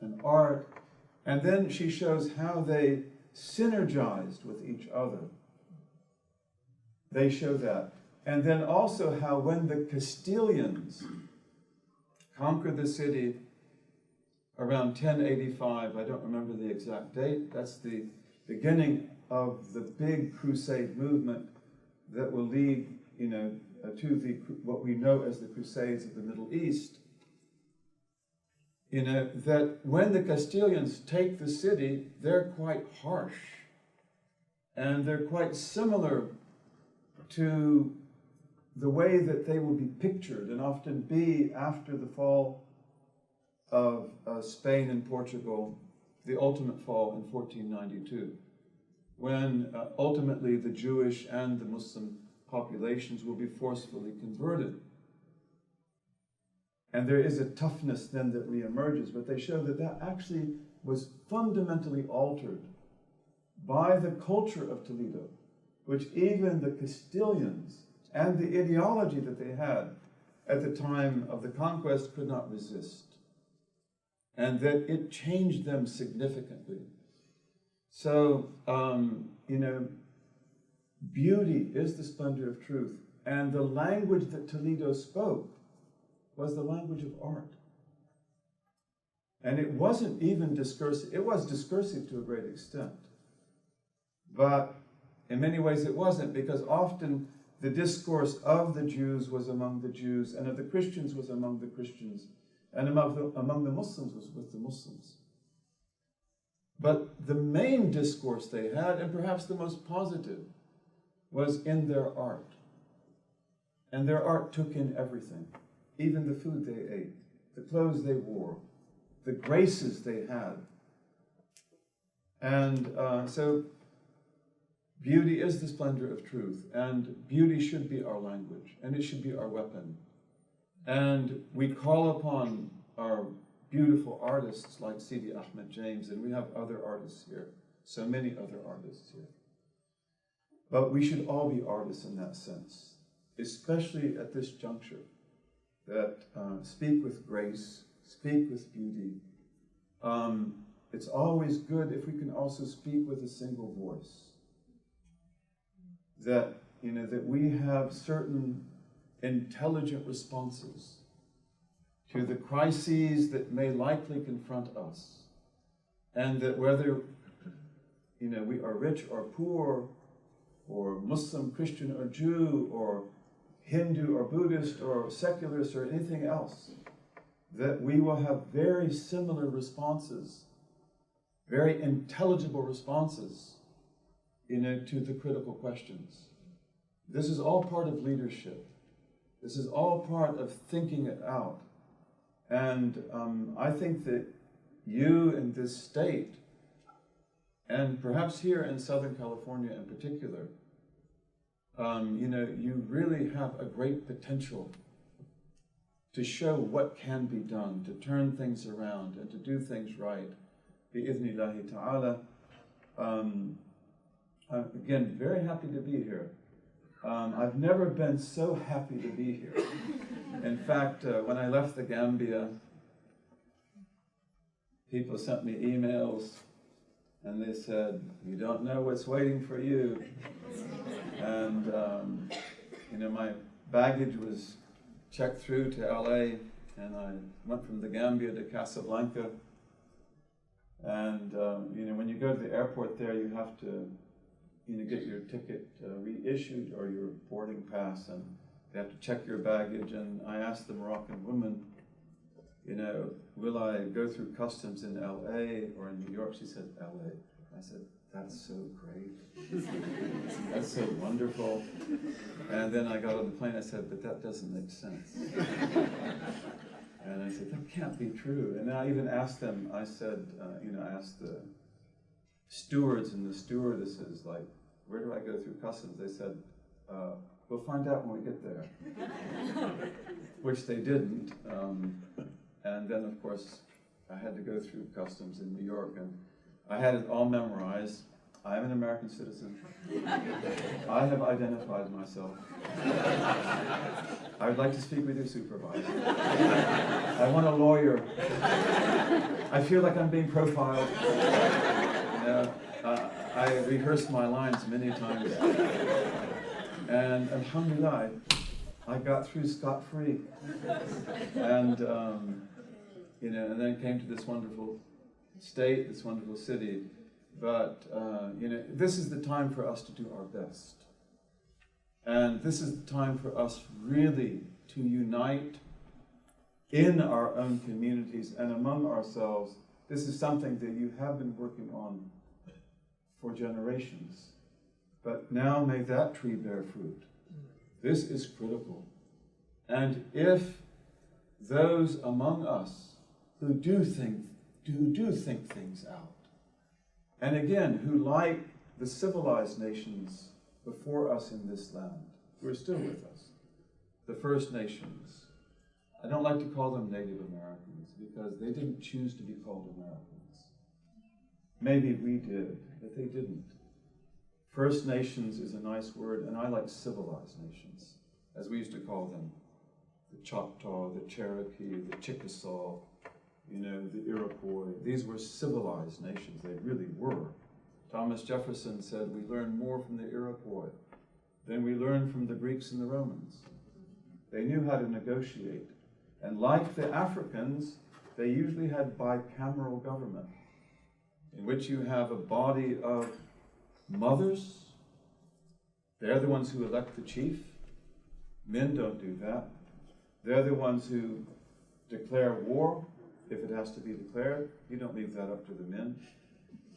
and art. And then she shows how they synergized with each other. They show that. And then also how when the Castilians conquered the city around 1085, I don't remember the exact date, that's the beginning of the big crusade movement that will lead, to what we know as the Crusades of the Middle East. That when the Castilians take the city, they're quite harsh. And they're quite similar to the way that they will be pictured and often be after the fall of Spain and Portugal, the ultimate fall in 1492, when ultimately the Jewish and the Muslim populations will be forcefully converted. And there is a toughness then that reemerges, but they show that that actually was fundamentally altered by the culture of Toledo, which even the Castilians and the ideology that they had at the time of the conquest could not resist. And that it changed them significantly. So, beauty is the splendor of truth. And the language that Toledo spoke was the language of art. And it wasn't even discursive. It was discursive to a great extent. But in many ways it wasn't, because often the discourse of the Jews was among the Jews, and of the Christians was among the Christians, and among the Muslims was with the Muslims. But the main discourse they had, and perhaps the most positive, was in their art. And their art took in everything, even the food they ate, the clothes they wore, the graces they had. And so beauty is the splendor of truth, and beauty should be our language, and it should be our weapon. And we call upon our beautiful artists like Sidi Ahmed James, and we have other artists here, so many other artists here. But we should all be artists in that sense, especially at this juncture, that speak with grace, speak with beauty. It's always good if we can also speak with a single voice. That, that we have certain intelligent responses to the crises that may likely confront us, And that whether, we are rich or poor, or Muslim, Christian, or Jew, or Hindu, or Buddhist, or secularist, or anything else, that we will have very similar responses, very intelligible responses, to the critical questions. This is all part of leadership. This is all part of thinking it out. And I think that you in this state, and perhaps here in Southern California in particular, you really have a great potential to show what can be done, to turn things around and to do things right. Bi-idhnillahi ta'ala. I'm again very happy to be here. I've never been so happy to be here. In fact, when I left the Gambia, people sent me emails and they said, "You don't know what's waiting for you." And, my baggage was checked through to LA, and I went from the Gambia to Casablanca. And, when you go to the airport there, you have to, get your ticket reissued or your boarding pass, and they have to check your baggage. And I asked the Moroccan woman, will I go through customs in LA or in New York? She said, LA. I said, that's so great. That's so wonderful. And then I got on the plane, I said, but that doesn't make sense. And I said, that can't be true. And I even asked them, I said, I asked the stewards and the stewardesses, like, where do I go through customs? They said, we'll find out when we get there. Which they didn't. And then, of course, I had to go through customs in New York, and I had it all memorized. I am an American citizen. I have identified myself. I would like to speak with your supervisor. I want a lawyer. I feel like I'm being profiled. I rehearsed my lines many times. And alhamdulillah, I got through scot-free. And, and then came to this wonderful state, this wonderful city. But, this is the time for us to do our best. And this is the time for us really to unite in our own communities and among ourselves. This is something that you have been working on for generations. But now may that tree bear fruit. This is critical. And if those among us who do think things out, and again, who, like the civilized nations before us in this land, who are still with us, the First Nations, I don't like to call them Native Americans because they didn't choose to be called Americans. Maybe we did, but they didn't. First Nations is a nice word, and I like civilized nations, as we used to call them. The Choctaw, the Cherokee, the Chickasaw, the Iroquois. These were civilized nations, they really were. Thomas Jefferson said, we learn more from the Iroquois than we learned from the Greeks and the Romans. They knew how to negotiate. And like the Africans, they usually had bicameral government, in which you have a body of mothers. They're the ones who elect the chief. Men don't do that. They're the ones who declare war, if it has to be declared. You don't leave that up to the men.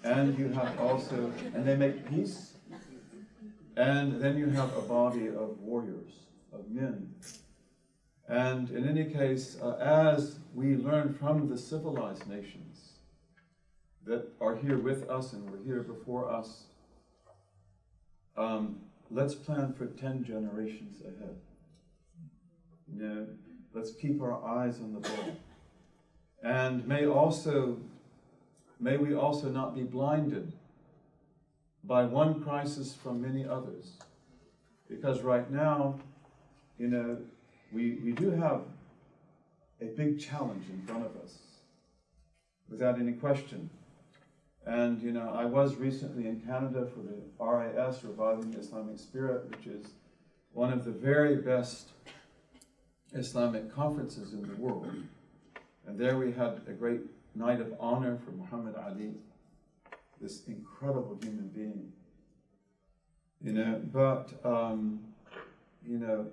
And you have also, and they make peace. And then you have a body of warriors, of men. And in any case, as we learn from the civilized nations that are here with us and were here before us, let's plan for 10 generations ahead. Let's keep our eyes on the ball. And may we also not be blinded by one crisis from many others. Because right now, we do have a big challenge in front of us, without any question. And, I was recently in Canada for the RIS, Reviving the Islamic Spirit, which is one of the very best Islamic conferences in the world. And there we had a great night of honor for Muhammad Ali this incredible human being. You know, but, you know,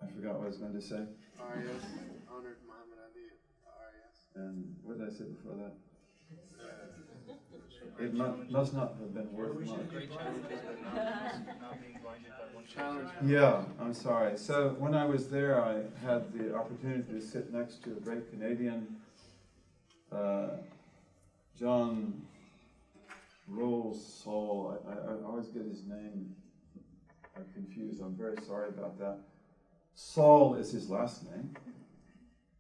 I forgot what I was going to say. RIS, honored Muhammad Ali, RIS. And what did I say before that? It must not have been worth much. Great challenges, but not being blinded by one challenge. Yeah, I'm sorry. So when I was there, I had the opportunity to sit next to a great Canadian, John Rolls Saul. I always get his name confused. I'm very sorry about that. Saul is his last name.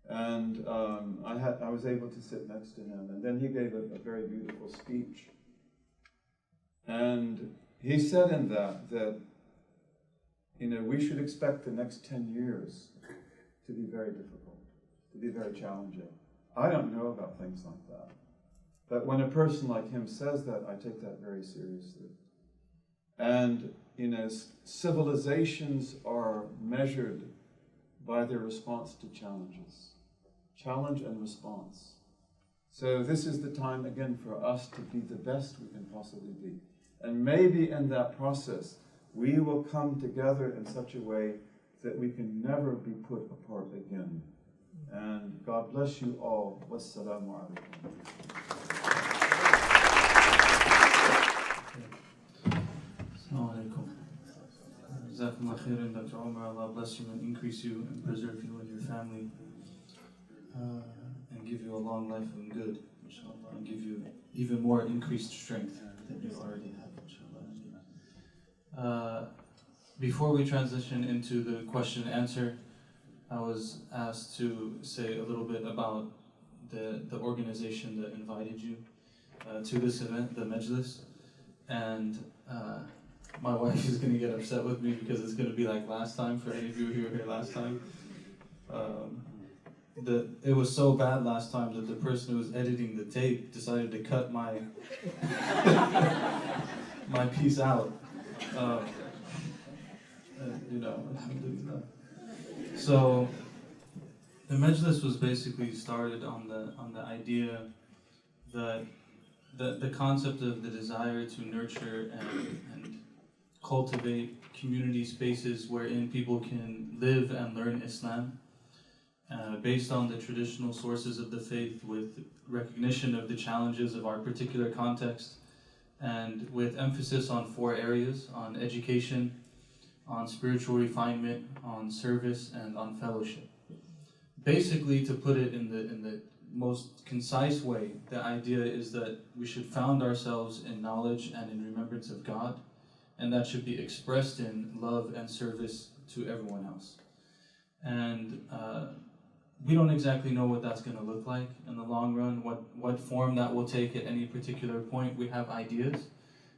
And I was able to sit next to him, and then he gave a very beautiful speech. And he said in that you know, we should expect the next 10 years to be very difficult, to be very challenging. I don't know about things like that. But when a person like him says that, I take that very seriously. And, you know, civilizations are measured by their response to challenges. Challenge and response. So this is the time again for us to be the best we can possibly be. And maybe in that process, we will come together in such a way that we can never be put apart again. And God bless you all. Wassalamu alaikum. Assalamu alaikum. Jazakumullah khairan, Dr. Umar. Allah bless you and increase you and preserve you and your family. And give you a long life and good, inshallah, and give you even more increased strength than you already have, inshallah. Before we transition into the question and answer, I was asked to say a little bit about the organization that invited you to this event, the Majlis. And my wife is going to get upset with me because it's going to be like last time for any of you who were here last time. It was so bad last time that the person who was editing the tape decided to cut my my piece out. You know, alhamdulillah. So the Majlis was basically started on the idea that the concept of the desire to nurture and cultivate community spaces wherein people can live and learn Islam. Based on the traditional sources of the faith, with recognition of the challenges of our particular context, and with emphasis on 4 areas: on education, on spiritual refinement, on service, and on fellowship. Basically, to put it in the most concise way, the idea is that we should found ourselves in knowledge and in remembrance of God, and that should be expressed in love and service to everyone else. And we don't exactly know what that's going to look like in the long run, what form that will take at any particular point. We have ideas,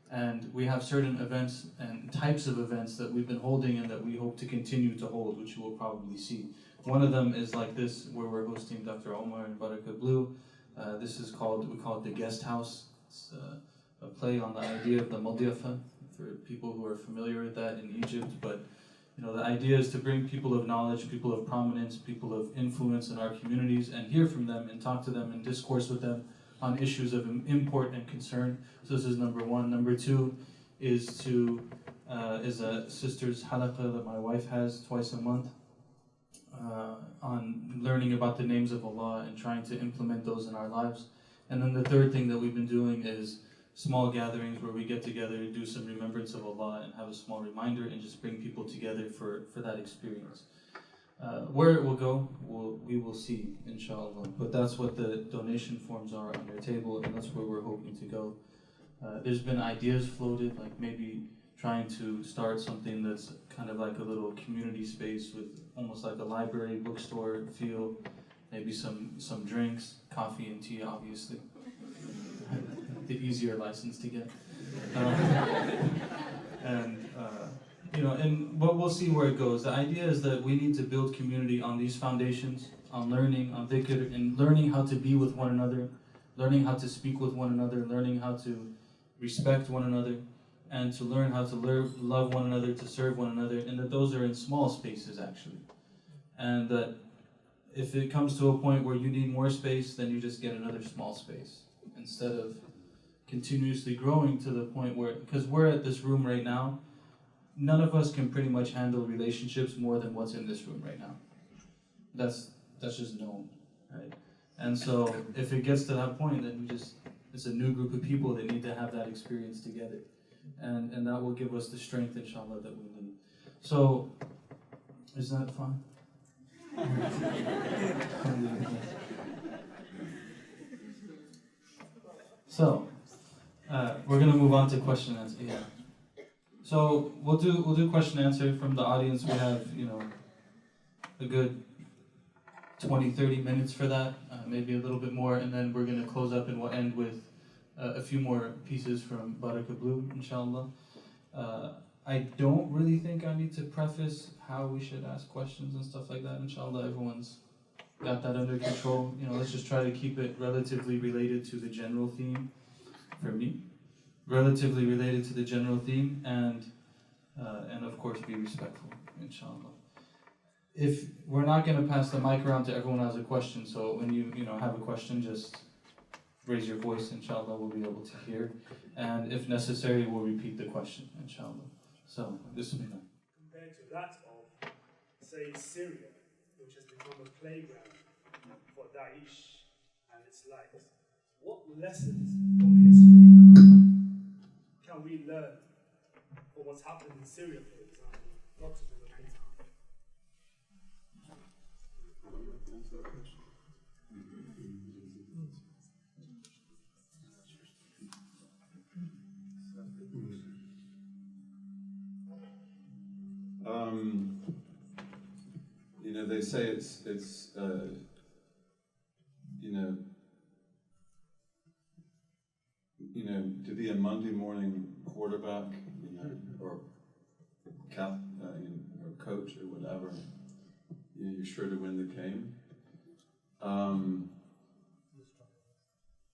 and we have certain events and types of events that we've been holding and that we hope to continue to hold, which you will probably see. One of them is like this, where we're hosting Dr. Umar in Barakah Blue. This is we call it the Guest House. It's a play on the idea of the Madiafa, for people who are familiar with that in Egypt. But you know, the idea is to bring people of knowledge, people of prominence, people of influence in our communities, and hear from them and talk to them and discourse with them on issues of import and concern. So this is number 1. Number 2 is a sister's halaqah that my wife has twice a month on learning about the names of Allah and trying to implement those in our lives. And then the third thing that we've been doing is small gatherings where we get together to do some remembrance of Allah and have a small reminder and just bring people together for that experience. Where it will go, we will see, inshallah. But that's what the donation forms are on their table, and that's where we're hoping to go. There's been ideas floated, like maybe trying to start something that's kind of like a little community space with almost like a library, bookstore feel, maybe some drinks, coffee and tea, obviously. The easier license to get. But we'll see where it goes. The idea is that we need to build community on these foundations, on learning, on dhikr, and learning how to be with one another, learning how to speak with one another, learning how to respect one another, and to learn how to love one another, to serve one another, and that those are in small spaces actually. And that if it comes to a point where you need more space, then you just get another small space instead of continuously growing to the point where, because we're at this room right now, none of us can pretty much handle relationships more than what's in this room right now. That's just known, right? And so if it gets to that point, then it's a new group of people that need to have that experience together. And that will give us the strength, inshallah, that we need. So, is that fine? So, we're gonna move on to question and answer. Yeah. So we'll do question and answer from the audience. We have, a good 20-30 minutes for that, maybe a little bit more, and then we're gonna close up and we'll end with a few more pieces from Barakah Blue, inshallah. I don't really think I need to preface how we should ask questions and stuff like that. Inshallah, everyone's got that under control. Let's just try to keep it relatively related to the general theme for me. Relatively related to the general theme, and of course be respectful, inshallah. If we're not going to pass the mic around to everyone who has a question, so when you have a question, just raise your voice, inshallah, we'll be able to hear. And if necessary, we'll repeat the question, inshallah. So, bismillah. Compared to that of, say, Syria, which has become a playground for Daesh and its likes, what lessons from history can we learn from what's happened in Syria, for example, not to the later? They say it's to be a Monday morning quarterback, or or coach or whatever, you're sure to win the game.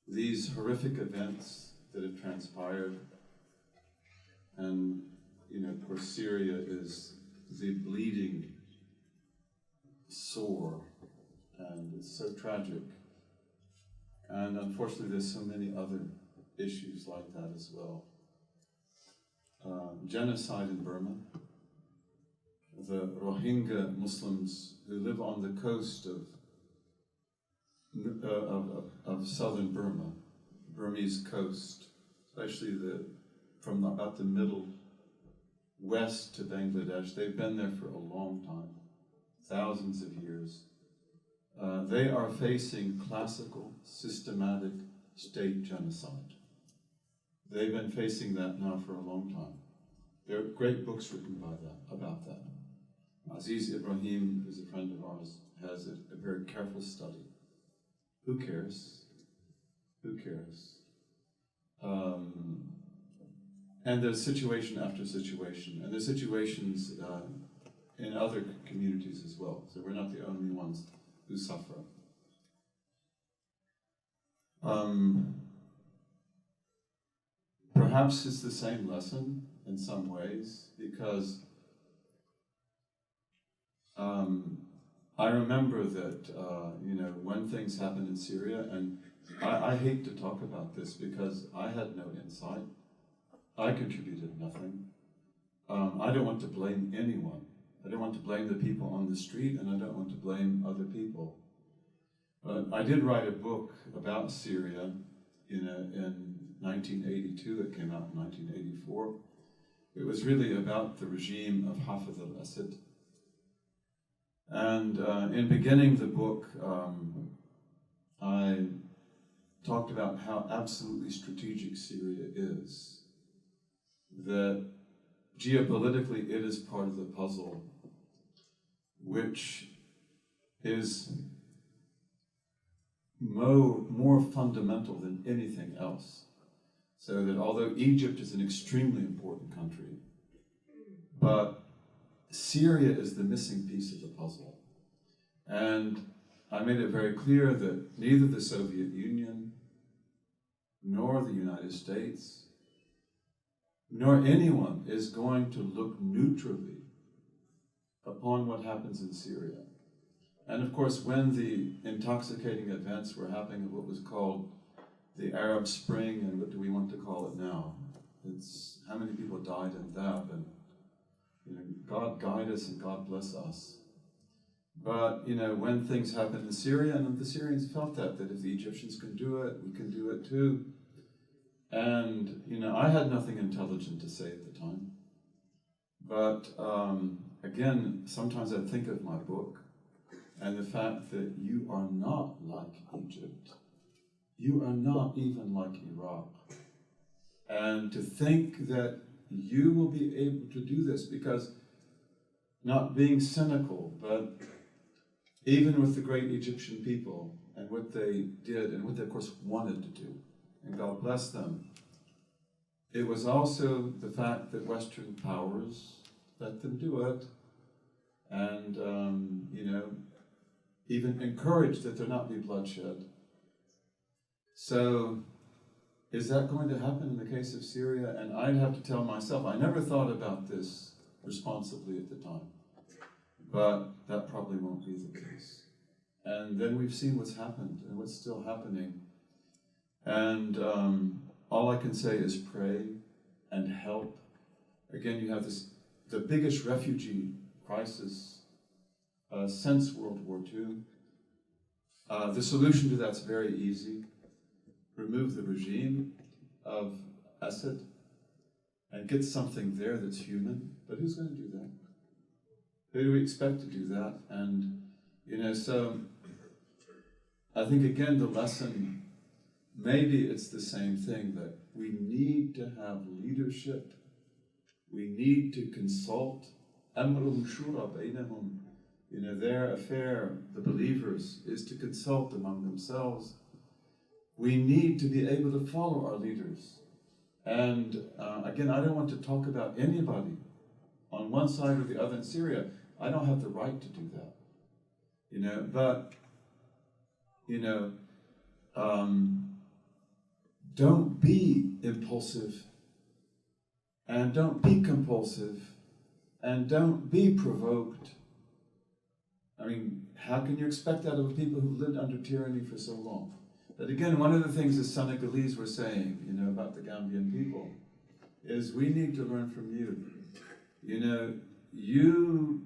These horrific events that have transpired, and of course Syria is the bleeding sore, and it's so tragic. And unfortunately, there's so many other issues like that as well. Genocide in Burma. The Rohingya Muslims who live on the coast of southern Burma, Burmese coast, especially from about the middle west to Bangladesh. They've been there for a long time, thousands of years. They are facing classical, systematic state genocide. They've been facing that now for a long time. There are great books written about that. Aziz Ibrahim, who's a friend of ours, has a very careful study. Who cares? Who cares? And there's situation after situation, and there's situations in other communities as well, so we're not the only ones who suffer. Perhaps it's the same lesson in some ways, because I remember that, when things happened in Syria, and I hate to talk about this because I had no insight. I contributed nothing. I don't want to blame anyone. I don't want to blame the people on the street, and I don't want to blame other people. But I did write a book about Syria in 1982. It came out in 1984. It was really about the regime of Hafez al-Assad. And in beginning the book, I talked about how absolutely strategic Syria is. That geopolitically it is part of the puzzle, which is more fundamental than anything else. So that although Egypt is an extremely important country, but Syria is the missing piece of the puzzle. And I made it very clear that neither the Soviet Union, nor the United States, nor anyone is going to look neutrally upon what happens in Syria. And of course, when the intoxicating events were happening of what was called the Arab Spring, and what do we want to call it now? It's how many people died in that, and God guide us and God bless us. But when things happened in Syria, and the Syrians felt that if the Egyptians can do it, we can do it too. And I had nothing intelligent to say at the time. But again, sometimes I think of my book and the fact that you are not like Egypt. You are not even like Iraq. And to think that you will be able to do this, because not being cynical, but even with the great Egyptian people and what they did and what they of course wanted to do, and God bless them, it was also the fact that Western powers let them do it, and even encouraged that there not be bloodshed. So, is that going to happen in the case of Syria? And I'd have to tell myself, I never thought about this responsibly at the time, but that probably won't be the case. And then we've seen what's happened and what's still happening. And all I can say is pray and help. Again, you have the biggest refugee crisis since World War II. The solution to that's very easy. Remove the regime of Assad and get something there that's human. But who's going to do that? Who do we expect to do that? And, so I think again the lesson, maybe it's the same thing, that we need to have leadership. We need to consult. أَمْرُهُمْ شُورَى بَيْنَهُمْ. Their affair, the believers, is to consult among themselves. We need to be able to follow our leaders. And again, I don't want to talk about anybody on one side or the other in Syria. I don't have the right to do that. But, don't be impulsive, and don't be compulsive, and don't be provoked. I mean, how can you expect that of people who've lived under tyranny for so long? But again, one of the things the Senegalese were saying, about the Gambian people, is we need to learn from you. You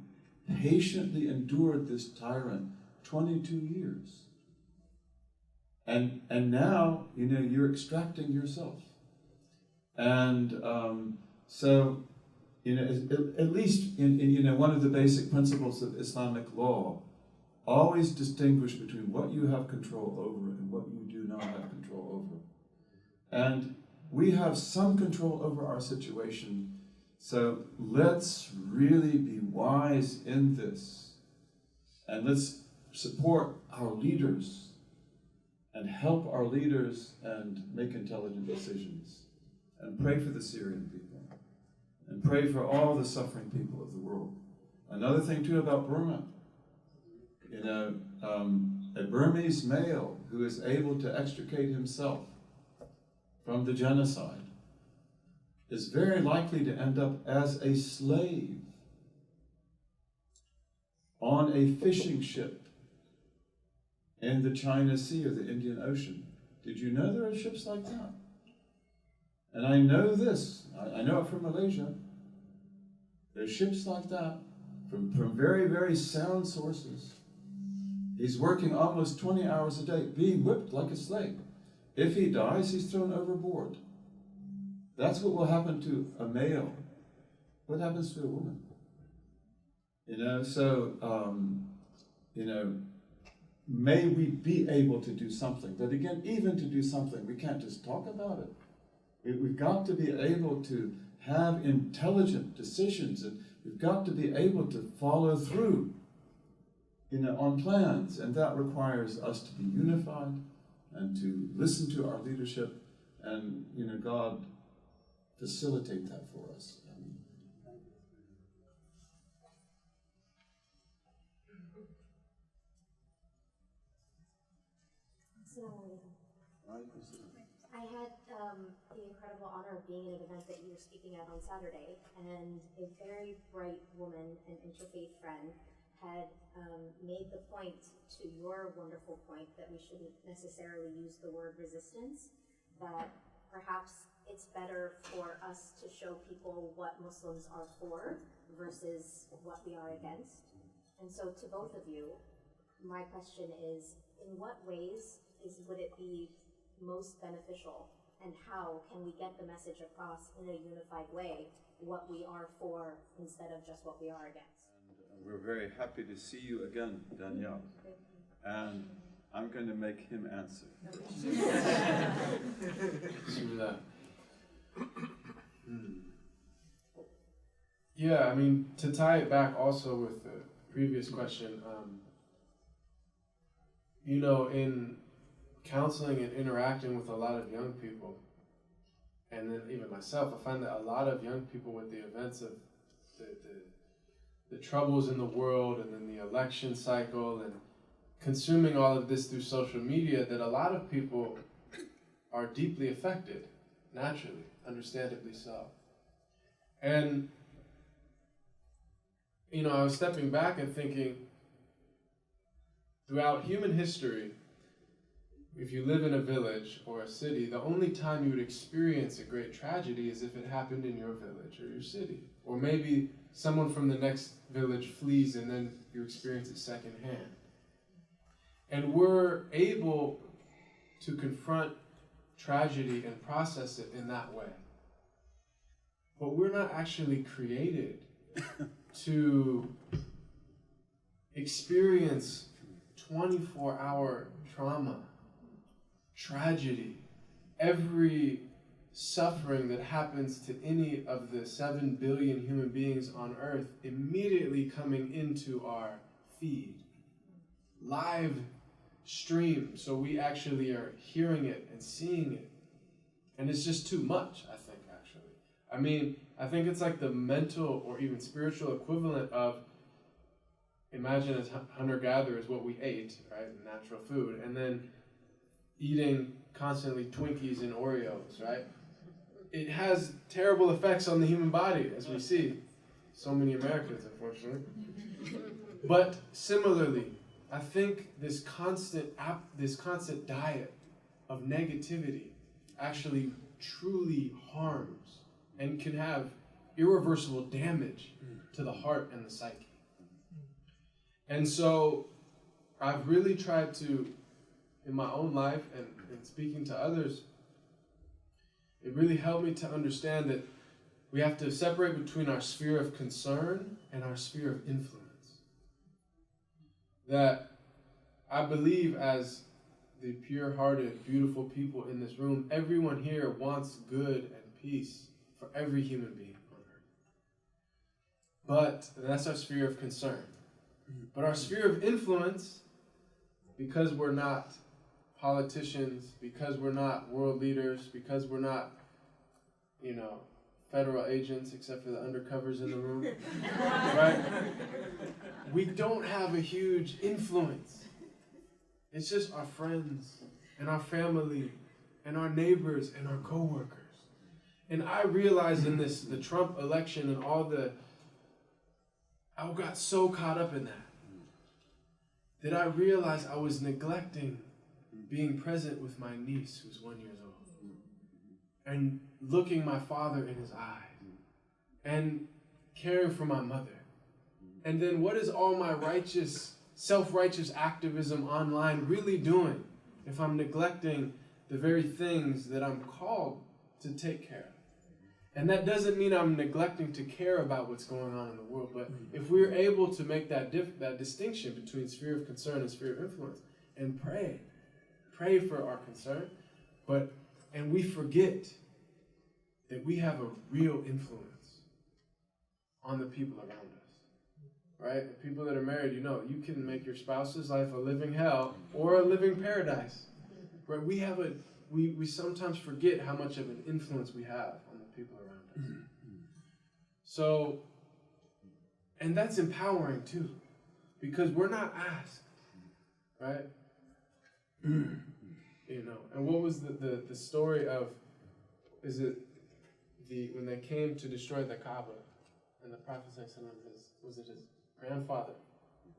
patiently endured this tyrant 22 years. And now, you're extracting yourself. And so, at least in one of the basic principles of Islamic law, always distinguish between what you have control over and what you do not have control over. And we have some control over our situation, so let's really be wise in this. And let's support our leaders and help our leaders and make intelligent decisions. And pray for the Syrian people. And pray for all the suffering people of the world. Another thing too about Burma, a Burmese male who is able to extricate himself from the genocide is very likely to end up as a slave on a fishing ship in the China Sea or the Indian Ocean. Did you know there are ships like that? And I know this, I know it from Malaysia. There's ships like that from very, very sound sources. He's working almost 20 hours a day, being whipped like a slave. If he dies, he's thrown overboard. That's what will happen to a male. What happens to a woman? May we be able to do something. But again, even to do something, we can't just talk about it. We've got to be able to have intelligent decisions, and we've got to be able to follow through, on plans, and that requires us to be unified and to listen to our leadership, and God facilitate that for us. I had the incredible honor of being at an event that you were speaking at on Saturday, and a very bright woman, an interfaith friend, had made the point, to your wonderful point, that we shouldn't necessarily use the word resistance, that perhaps it's better for us to show people what Muslims are for versus what we are against. And so to both of you, my question is, in what ways would it be most beneficial, and how can we get the message across in a unified way what we are for instead of just what we are against? And we're very happy to see you again, Danielle. And I'm going to make him answer. Yeah, I mean, to tie it back also with the previous question, you know, in counseling and interacting with a lot of young people, and then even myself, I find that a lot of young people, with the events of the troubles in the world, and then the election cycle, and consuming all of this through social media, that a lot of people are deeply affected, naturally, understandably so. And, you know, I was stepping back and thinking, throughout human history, if you live in a village or a city, the only time you would experience a great tragedy is if it happened in your village or your city. Or maybe someone from the next village flees and then you experience it secondhand. And we're able to confront tragedy and process it in that way. But we're not actually created to experience 24-hour trauma, tragedy, every suffering that happens to any of the 7 billion human beings on earth immediately coming into our feed. Live stream, so we actually are hearing it and seeing it. And it's just too much, I think, actually. I mean, I think it's like the mental or even spiritual equivalent of, imagine as hunter-gatherers what we ate, right, natural food, and then eating constantly Twinkies and Oreos, right? It has terrible effects on the human body, as we see. So many Americans, unfortunately. But similarly, I think this constant diet of negativity actually truly harms and can have irreversible damage to the heart and the psyche. And so I've really tried to, in my own life and speaking to others, it really helped me to understand that we have to separate between our sphere of concern and our sphere of influence. That I believe, as the pure-hearted, beautiful people in this room, everyone here wants good and peace for every human being on earth. But that's our sphere of concern. But our sphere of influence, because we're not politicians, because we're not world leaders, because we're not, you know, federal agents, except for the undercovers in the room, right? We don't have a huge influence. It's just our friends and our family and our neighbors and our coworkers. And I realized in this, the Trump election and all I got so caught up in that I realized I was neglecting being present with my niece who's 1 year old and looking my father in his eyes and caring for my mother. And then what is all my self-righteous activism online really doing if I'm neglecting the very things that I'm called to take care of? And that doesn't mean I'm neglecting to care about what's going on in the world, but if we're able to make that distinction between sphere of concern and sphere of influence, and pray for our concern, and we forget that we have a real influence on the people around us, right? The people that are married, you know, you can make your spouse's life a living hell or a living paradise, right? We sometimes forget how much of an influence we have on the people around us. So, and that's empowering too, because we're not asked, right? You know, and what was the story of, when they came to destroy the Kaaba, and the Prophet was it his grandfather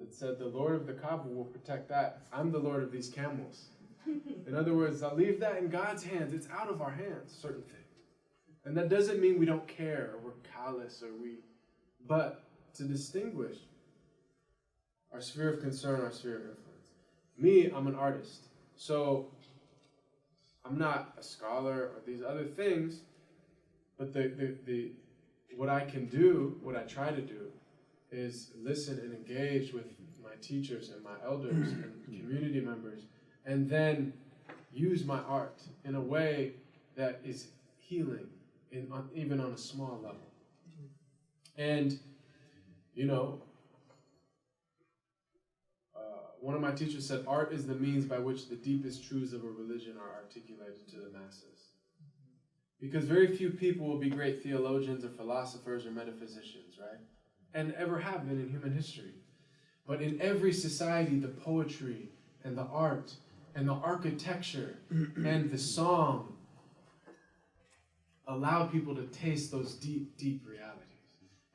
that said, the Lord of the Kaaba will protect that. I'm the Lord of these camels. In other words, I'll leave that in God's hands. It's out of our hands, certain things. And that doesn't mean we don't care or we're callous but to distinguish our sphere of concern, our sphere of influence. Me, I'm an artist. So I'm not a scholar or these other things, but what I can do, what I try to do, is listen and engage with my teachers and my elders and community members, and then use my art in a way that is healing, even on a small level. And, one of my teachers said, art is the means by which the deepest truths of a religion are articulated to the masses. Because very few people will be great theologians or philosophers or metaphysicians, right? And ever have been in human history. But in every society, the poetry and the art and the architecture and the song allowed people to taste those deep, deep realities.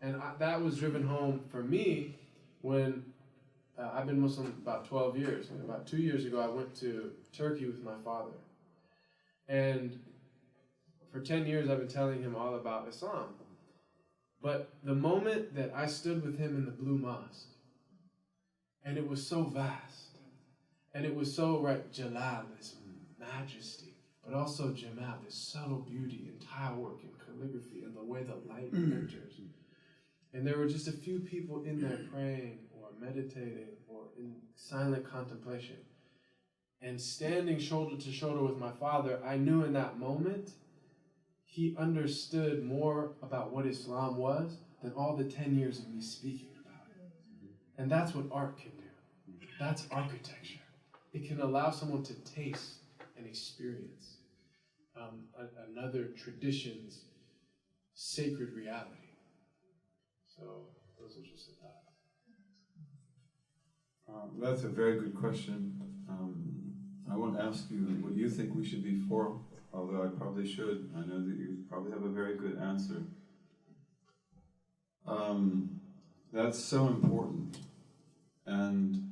And that was driven home for me when I've been Muslim about 12 years. And about 2 years ago, I went to Turkey with my father. And for 10 years, I've been telling him all about Islam. But the moment that I stood with him in the Blue Mosque, and it was so vast, and it was so, right, Jalal, this majesty, but also Jamal, this subtle beauty in tile work and calligraphy and the way the light enters. And there were just a few people in there praying or meditating or in silent contemplation. And standing shoulder to shoulder with my father, I knew in that moment he understood more about what Islam was than all the 10 years of me speaking about it. And that's what art can do. That's architecture. It can allow someone to taste and experience another tradition's sacred reality. So those are just the thoughts. That's a very good question. I won't ask you what you think we should be for, although I probably should. I know that you probably have a very good answer. That's so important. And,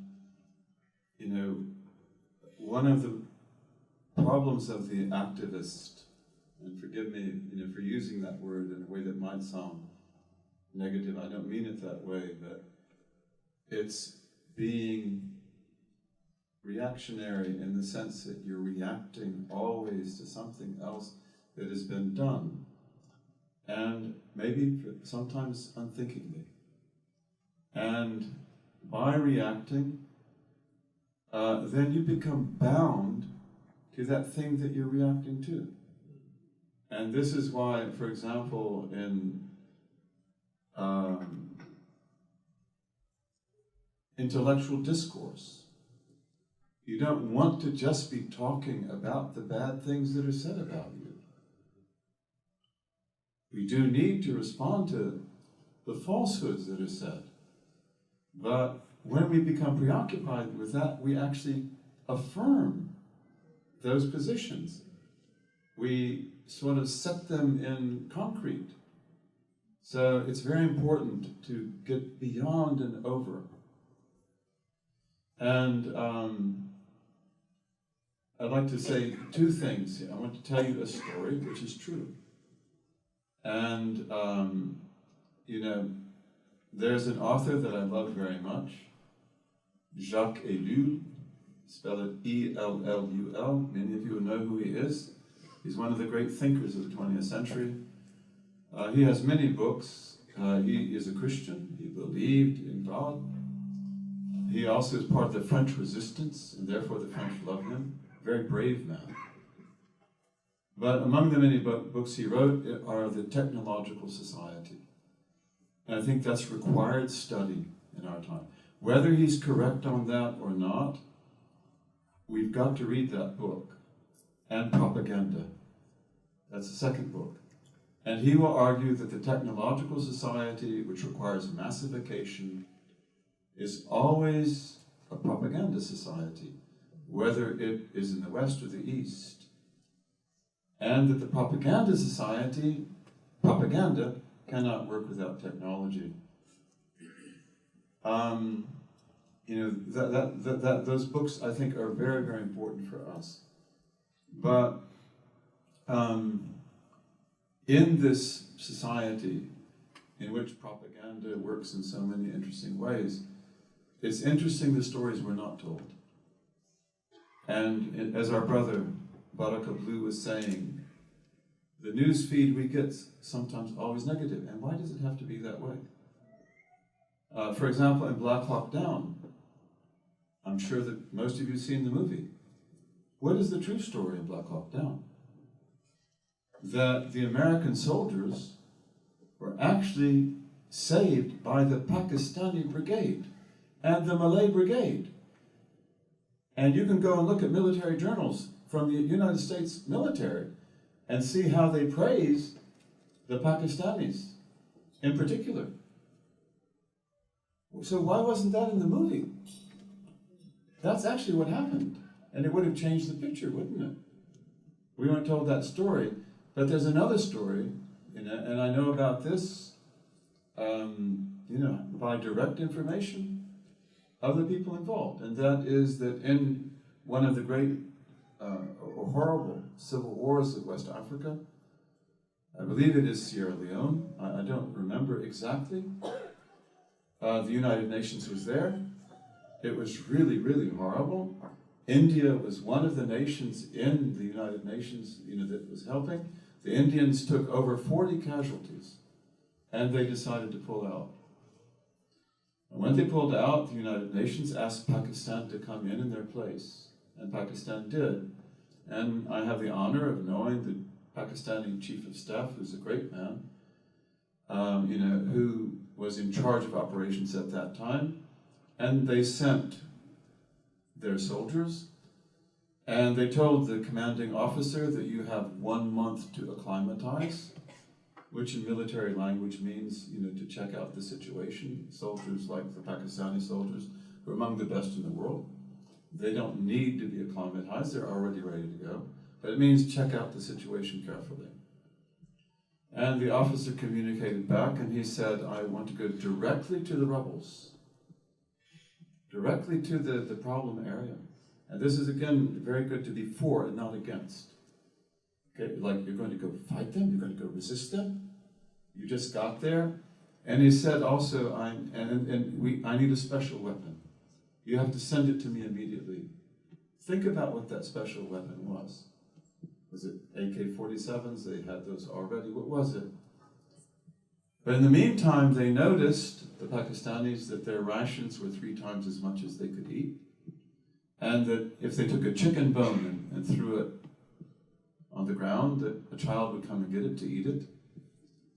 one of the problems of the activist, and forgive me, for using that word in a way that might sound negative, I don't mean it that way, but it's being reactionary in the sense that you're reacting always to something else that has been done, and maybe sometimes unthinkingly. And by reacting, then you become bound to that thing that you're reacting to. And this is why, for example, in intellectual discourse, you don't want to just be talking about the bad things that are said about you. We do need to respond to the falsehoods that are said. But when we become preoccupied with that, we actually affirm those positions. We sort of set them in concrete. So it's very important to get beyond and over. And I'd like to say two things here. I want to tell you a story, which is true. And, there's an author that I love very much, Jacques Ellul, spell it E-L-L-U-L. Many of you know who he is. He's one of the great thinkers of the 20th century. He has many books. He is a Christian. He believed in God. He also is part of the French resistance, and therefore the French love him. Very brave man. But among the many books he wrote are The Technological Society. And I think that's required study in our time. Whether he's correct on that or not, we've got to read that book. And Propaganda. That's the second book. And he will argue that the technological society, which requires massification, is always a propaganda society, whether it is in the West or the East. And that the propaganda society, propaganda, cannot work without technology. those books I think are very, very important for us. But in this society in which propaganda works in so many interesting ways, it's interesting the stories were not told. And as our brother Barakah Blue was saying, the news feed we get sometimes always negative. And why does it have to be that way? For example, in Black Hawk Down, I'm sure that most of you have seen the movie. What is the true story in Black Hawk Down? That the American soldiers were actually saved by the Pakistani brigade and the Malay brigade. And you can go and look at military journals from the United States military and see how they praise the Pakistanis in particular. So why wasn't that in the movie? That's actually what happened. And it would have changed the picture, wouldn't it? We weren't told that story. But there's another story, and I know about this, by direct information of the people involved. And that is that in one of the great horrible civil wars of West Africa, I believe it is Sierra Leone, I don't remember exactly, the United Nations was there. It was really, really horrible. India was one of the nations in the United Nations, that was helping. The Indians took over 40 casualties, and they decided to pull out. And when they pulled out, the United Nations asked Pakistan to come in their place, and Pakistan did. And I have the honor of knowing the Pakistani Chief of Staff, who's a great man, who was in charge of operations at that time. And they sent their soldiers, and they told the commanding officer that you have 1 month to acclimatize, which in military language means, to check out the situation. Soldiers like the Pakistani soldiers were among the best in the world. They don't need to be acclimatized, they're already ready to go. But it means check out the situation carefully. And the officer communicated back, and he said, I want to go directly to the rebels, directly to the problem area. And this is, again, very good to be for and not against. Okay, like you're going to go fight them, you're going to go resist them. You just got there. And he said also, I need a special weapon. You have to send it to me immediately. Think about what that special weapon was. Was it AK-47s? They had those already. What was it? But in the meantime, they noticed, the Pakistanis, that their rations were 3 times as much as they could eat. And that if they took a chicken bone and threw it on the ground, that a child would come and get it to eat it.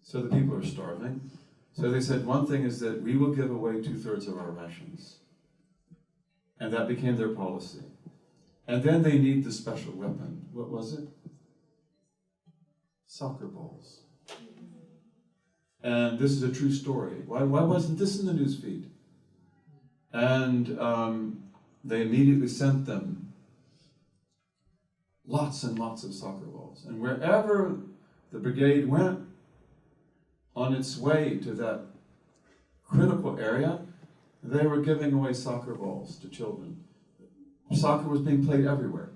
So the people are starving. So they said, one thing is that we will give away 2/3 of our rations. And that became their policy. And then they need the special weapon. What was it? Soccer balls. And this is a true story. Why wasn't this in the news feed? And they immediately sent them lots and lots of soccer balls. And wherever the brigade went on its way to that critical area, they were giving away soccer balls to children. Soccer was being played everywhere.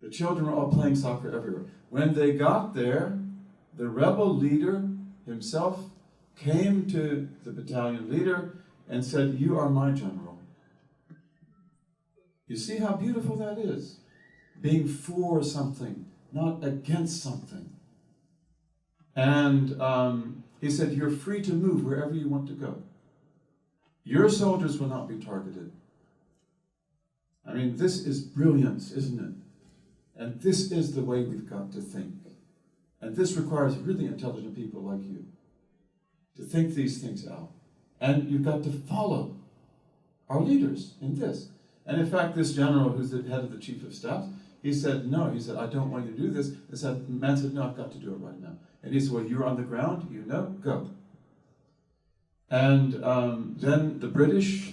The children were all playing soccer everywhere. When they got there, the rebel leader himself came to the battalion leader and said, you are my general. You see how beautiful that is? Being for something, not against something. And he said, you're free to move wherever you want to go. Your soldiers will not be targeted. I mean, this is brilliance, isn't it? And this is the way we've got to think. And this requires really intelligent people like you to think these things out. And you've got to follow our leaders in this. And in fact, this general, who's the head of the chief of staff, he said, no, he said, I don't want you to do this. The man said, no, I've got to do it right now. And he said, well, you're on the ground, you know, go. And then the British,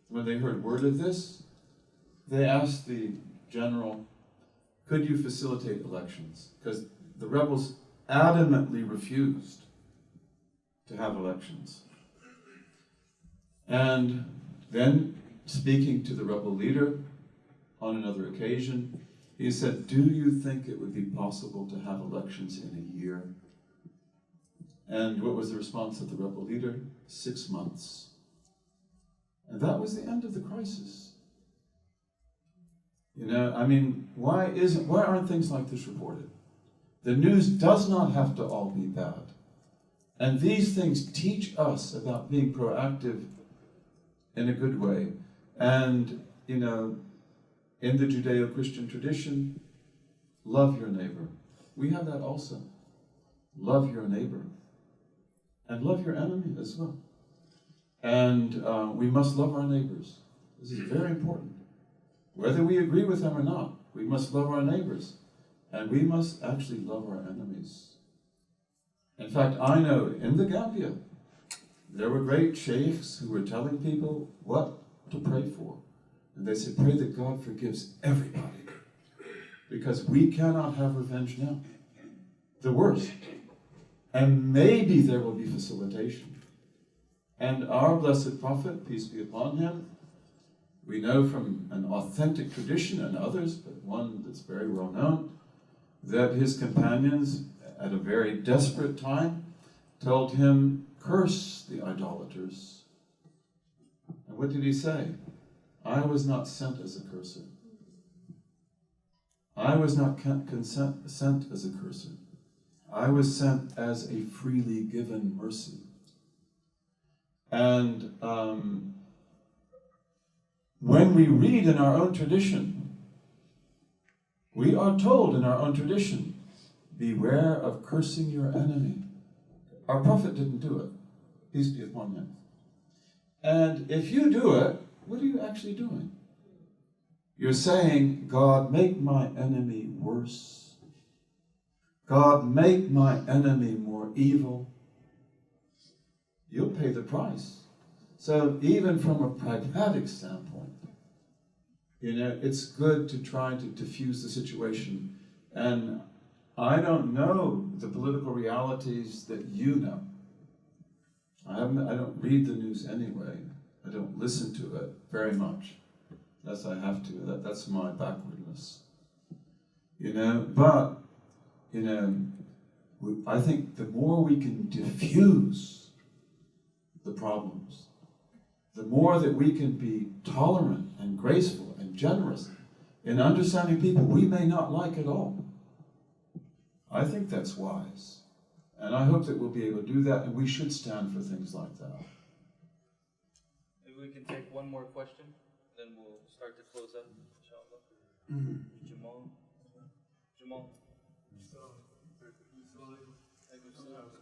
when they heard word of this, they asked the general, could you facilitate elections? Because the rebels adamantly refused to have elections. And Then, speaking to the rebel leader on another occasion, he said, "Do you think it would be possible to have elections in a year?" And what was the response of the rebel leader? 6 months. And that was the end of the crisis. You know, I mean, why aren't things like this reported? The news does not have to all be bad. And these things teach us about being proactive in a good way. And, you know, in the Judeo-Christian tradition, love your neighbor. We have that also. Love your neighbor. And love your enemy as well. And we must love our neighbors. This is very important. Whether we agree with them or not, we must love our neighbors. And we must actually love our enemies. In fact, I know in the Gambia, there were great sheikhs who were telling people what to pray for. And they said, pray that God forgives everybody. Because we cannot have revenge now. The worst. And maybe there will be facilitation. And our blessed Prophet, peace be upon him, we know from an authentic tradition and others, but one that's very well known, that his companions, at a very desperate time, told him, curse the idolaters. And what did he say? I was not sent as a curser. I was not sent as a curser. I was sent as a freely given mercy. And when we read in our own tradition, we are told in our own tradition, beware of cursing your enemy. Our Prophet didn't do it. Peace be upon him. And if you do it, what are you actually doing? You're saying, God, make my enemy worse. God, make my enemy more evil. You'll pay the price. So even from a pragmatic standpoint, you know, it's good to try to diffuse the situation. And I don't know the political realities that you know. I don't read the news anyway. I don't listen to it very much. Unless I have to. That's my backwardness. You know, but, you know, I think the more we can diffuse the problems, the more that we can be tolerant and graceful and generous in understanding people we may not like at all. I think that's wise. And I hope that we'll be able to do that, and we should stand for things like that. Maybe we can take one more question, then we'll start to close up, inshallah. Jamal? Jamal?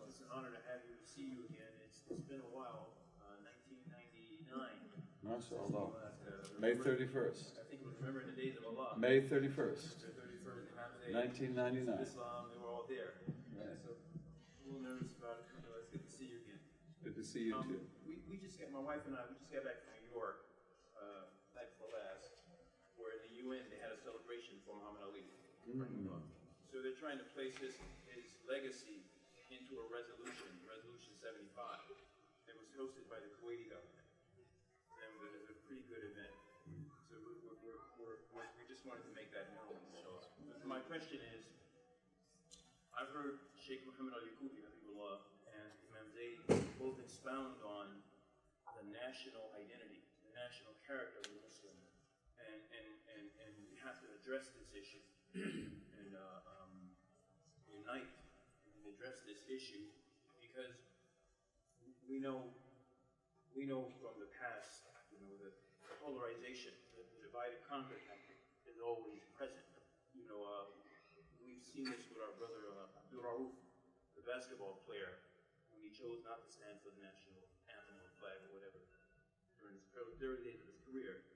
It's an honor to have you, to see you again. It's been a while. 1999. MashaAllah. May 31st. I think we remember in the days of Allah. May 31st. 1999. Islam, they were all there. Right. So a little nervous about it. It's good to see you again. Good to see you too. We just got, my wife and I, we just got back from New York, night before last, where the UN, they had a celebration for Muhammad Ali. So they're trying to place his legacy into a resolution, Resolution 75. It was hosted by the Kuwaiti government. And it was a pretty good event. So we just wanted to make that known. So my question is, I've heard Sheikh Muhammad al-Yaqubi, Abdullah, and Imam Zayd both expound on the national identity, the national character of the Muslim, and we have to address this issue and unite and address this issue, because we know from the past, you know, the polarization, the divide and conquer tactic is always present. You know, we've seen this with our brother Abdullah, the basketball player, when he chose not to stand for the national anthem or flag or whatever during his early days of his career.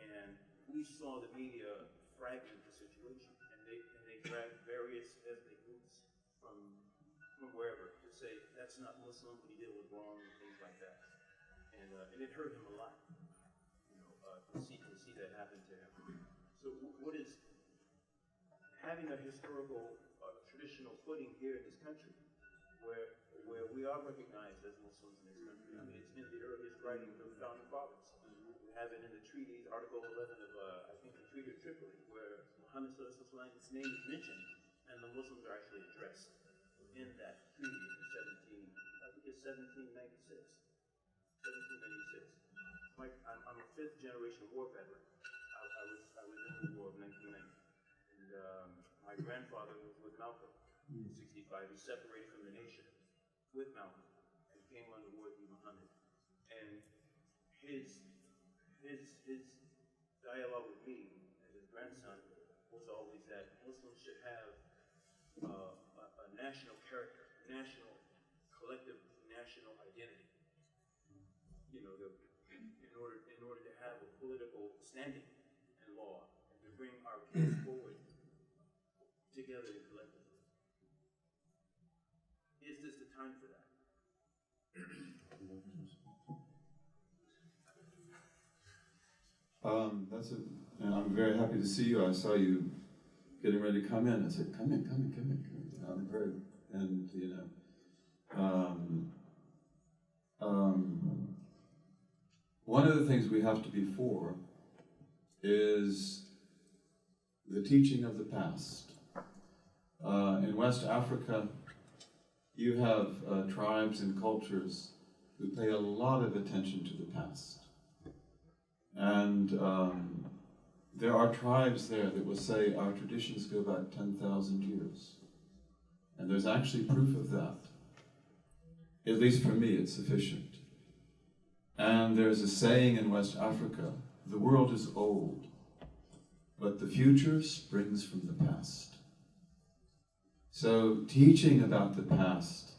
And we saw the media fragment the situation, and they grabbed various ethnic groups from wherever to say that's not Muslim, what he did was wrong, and things like that. And it hurt him a lot, you know, to see that happen to him. So what is having a historical, traditional footing here in this country, where we are recognized as Muslims in this country? I mean, it's in the earliest writings of the founding fathers. have it in the treaties, Article 11 of, I think, the Treaty of Tripoli, where Muhammad's name is mentioned, and the Muslims are actually addressed in that treaty in 1796. I'm a fifth generation war veteran. I was in the war of 1990. And my grandfather was with Malcolm in 65. He separated from the nation with Malcolm and came on the war with Muhammad. And his dialogue with me as his grandson was always that Muslims should have a national character, national, collective national identity. You know, in order to have a political standing in law and to bring our case forward together and collectively. Is this the time for that? And I'm very happy to see you. I saw you getting ready to come in. I said, come in. I'm very, and you know, one of the things we have to be for is the teaching of the past. In West Africa, you have tribes and cultures who pay a lot of attention to the past. And there are tribes there that will say our traditions go back 10,000 years. And there's actually proof of that. At least for me, it's sufficient. And there's a saying in West Africa, the world is old, but the future springs from the past. So teaching about the past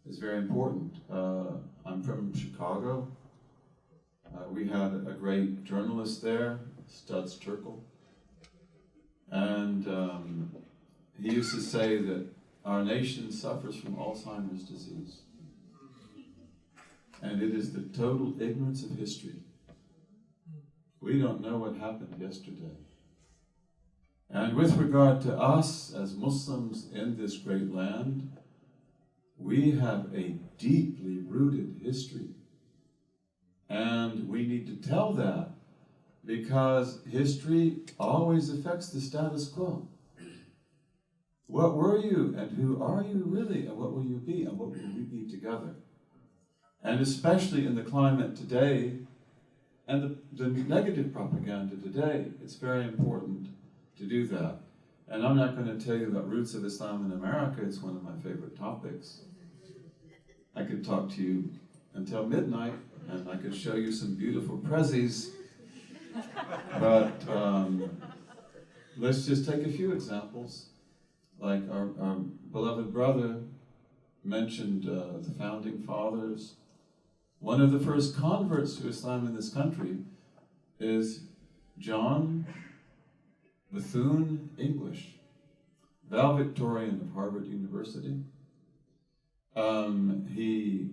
is very important. I'm from Chicago. We had a great journalist there, Studs Terkel. And he used to say that our nation suffers from Alzheimer's disease. And it is the total ignorance of history. We don't know what happened yesterday. And with regard to us as Muslims in this great land, we have a deeply rooted history. And we need to tell that because history always affects the status quo. What were you and who are you really, and what will you be and what will we be together? And especially in the climate today and the negative propaganda today, it's very important to do that. And I'm not going to tell you about roots of Islam in America. It's one of my favorite topics. I could talk to you until midnight, and I could show you some beautiful prezzies. But let's just take a few examples. Like our beloved brother mentioned the founding fathers. One of the first converts to Islam in this country is John Bethune English, valedictorian of Harvard University. He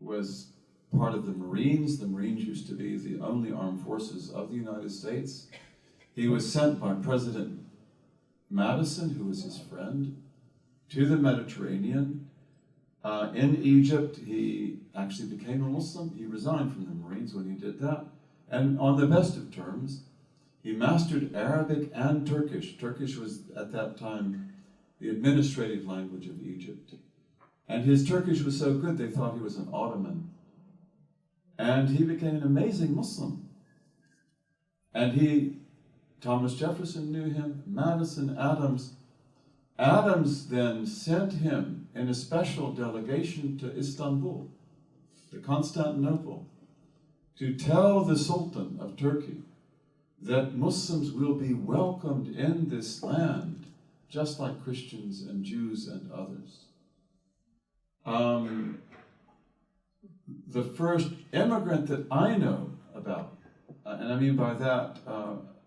was part of the Marines. The Marines used to be the only armed forces of the United States. He was sent by President Madison, who was his friend, to the Mediterranean. In Egypt, he actually became a Muslim. He resigned from the Marines when he did that. And on the best of terms, he mastered Arabic and Turkish. Turkish was, at that time, the administrative language of Egypt. And his Turkish was so good, they thought he was an Ottoman. And he became an amazing Muslim. And Thomas Jefferson knew him, Madison, Adams. Adams then sent him in a special delegation to Istanbul, to Constantinople, to tell the Sultan of Turkey that Muslims will be welcomed in this land, just like Christians and Jews and others. The first immigrant that I know about, and I mean by that,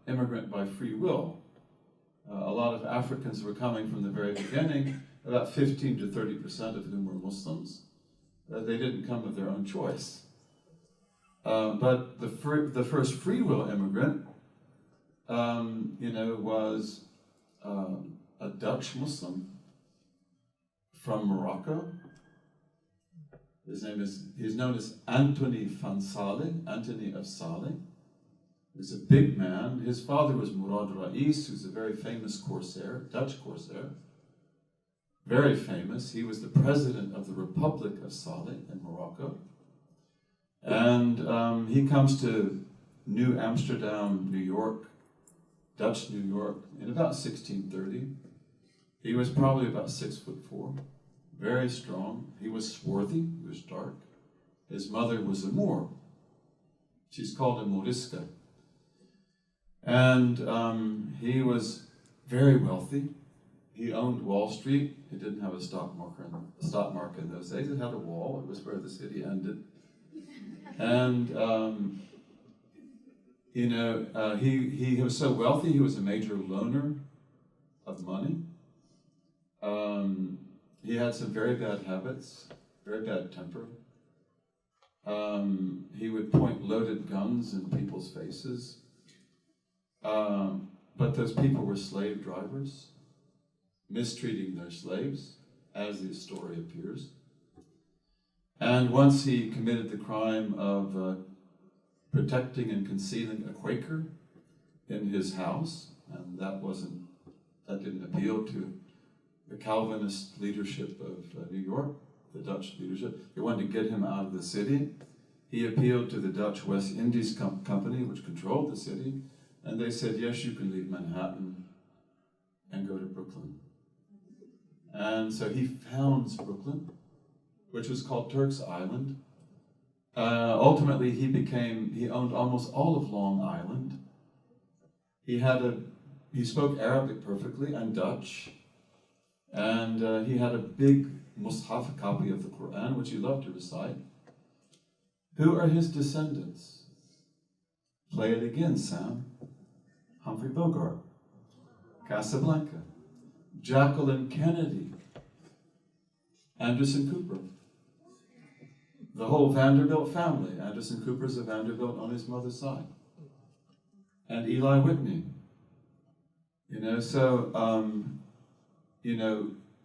immigrant by free will. A lot of Africans were coming from the very beginning, about 15 to 30% of whom were Muslims. They didn't come of their own choice. But the first free will immigrant, was a Dutch Muslim from Morocco. He's known as Anthony van Saleh, Anthony of Saleh. He's a big man. His father was Murad Rais, who's a very famous corsair, Dutch corsair. Very famous. He was the president of the Republic of Saleh in Morocco. And he comes to New Amsterdam, New York, Dutch New York, in about 1630. He was probably about 6'4", very strong. He was swarthy, he was dark. His mother was a Moor. She's called a Morisca. And he was very wealthy. He owned Wall Street. It didn't have a stock market in those days. It had a wall. It was where the city ended. And he was so wealthy. He was a major loaner of money. He had some very bad habits, very bad temper. He would point loaded guns in people's faces. But those people were slave drivers, mistreating their slaves, as the story appears. And once he committed the crime of protecting and concealing a Quaker in his house, and that didn't appeal to the Calvinist leadership of New York, the Dutch leadership. They wanted to get him out of the city. He appealed to the Dutch West Indies Company, which controlled the city, and they said, yes, you can leave Manhattan and go to Brooklyn. And so he founds Brooklyn, which was called Turk's Island. Ultimately, he owned almost all of Long Island. He spoke Arabic perfectly and Dutch. And he had a big mushaf, a copy of the Quran, which he loved to recite. Who are his descendants? Play it again, Sam. Humphrey Bogart, Casablanca, Jacqueline Kennedy, Anderson Cooper, the whole Vanderbilt family. Anderson Cooper's a Vanderbilt on his mother's side, and Eli Whitney.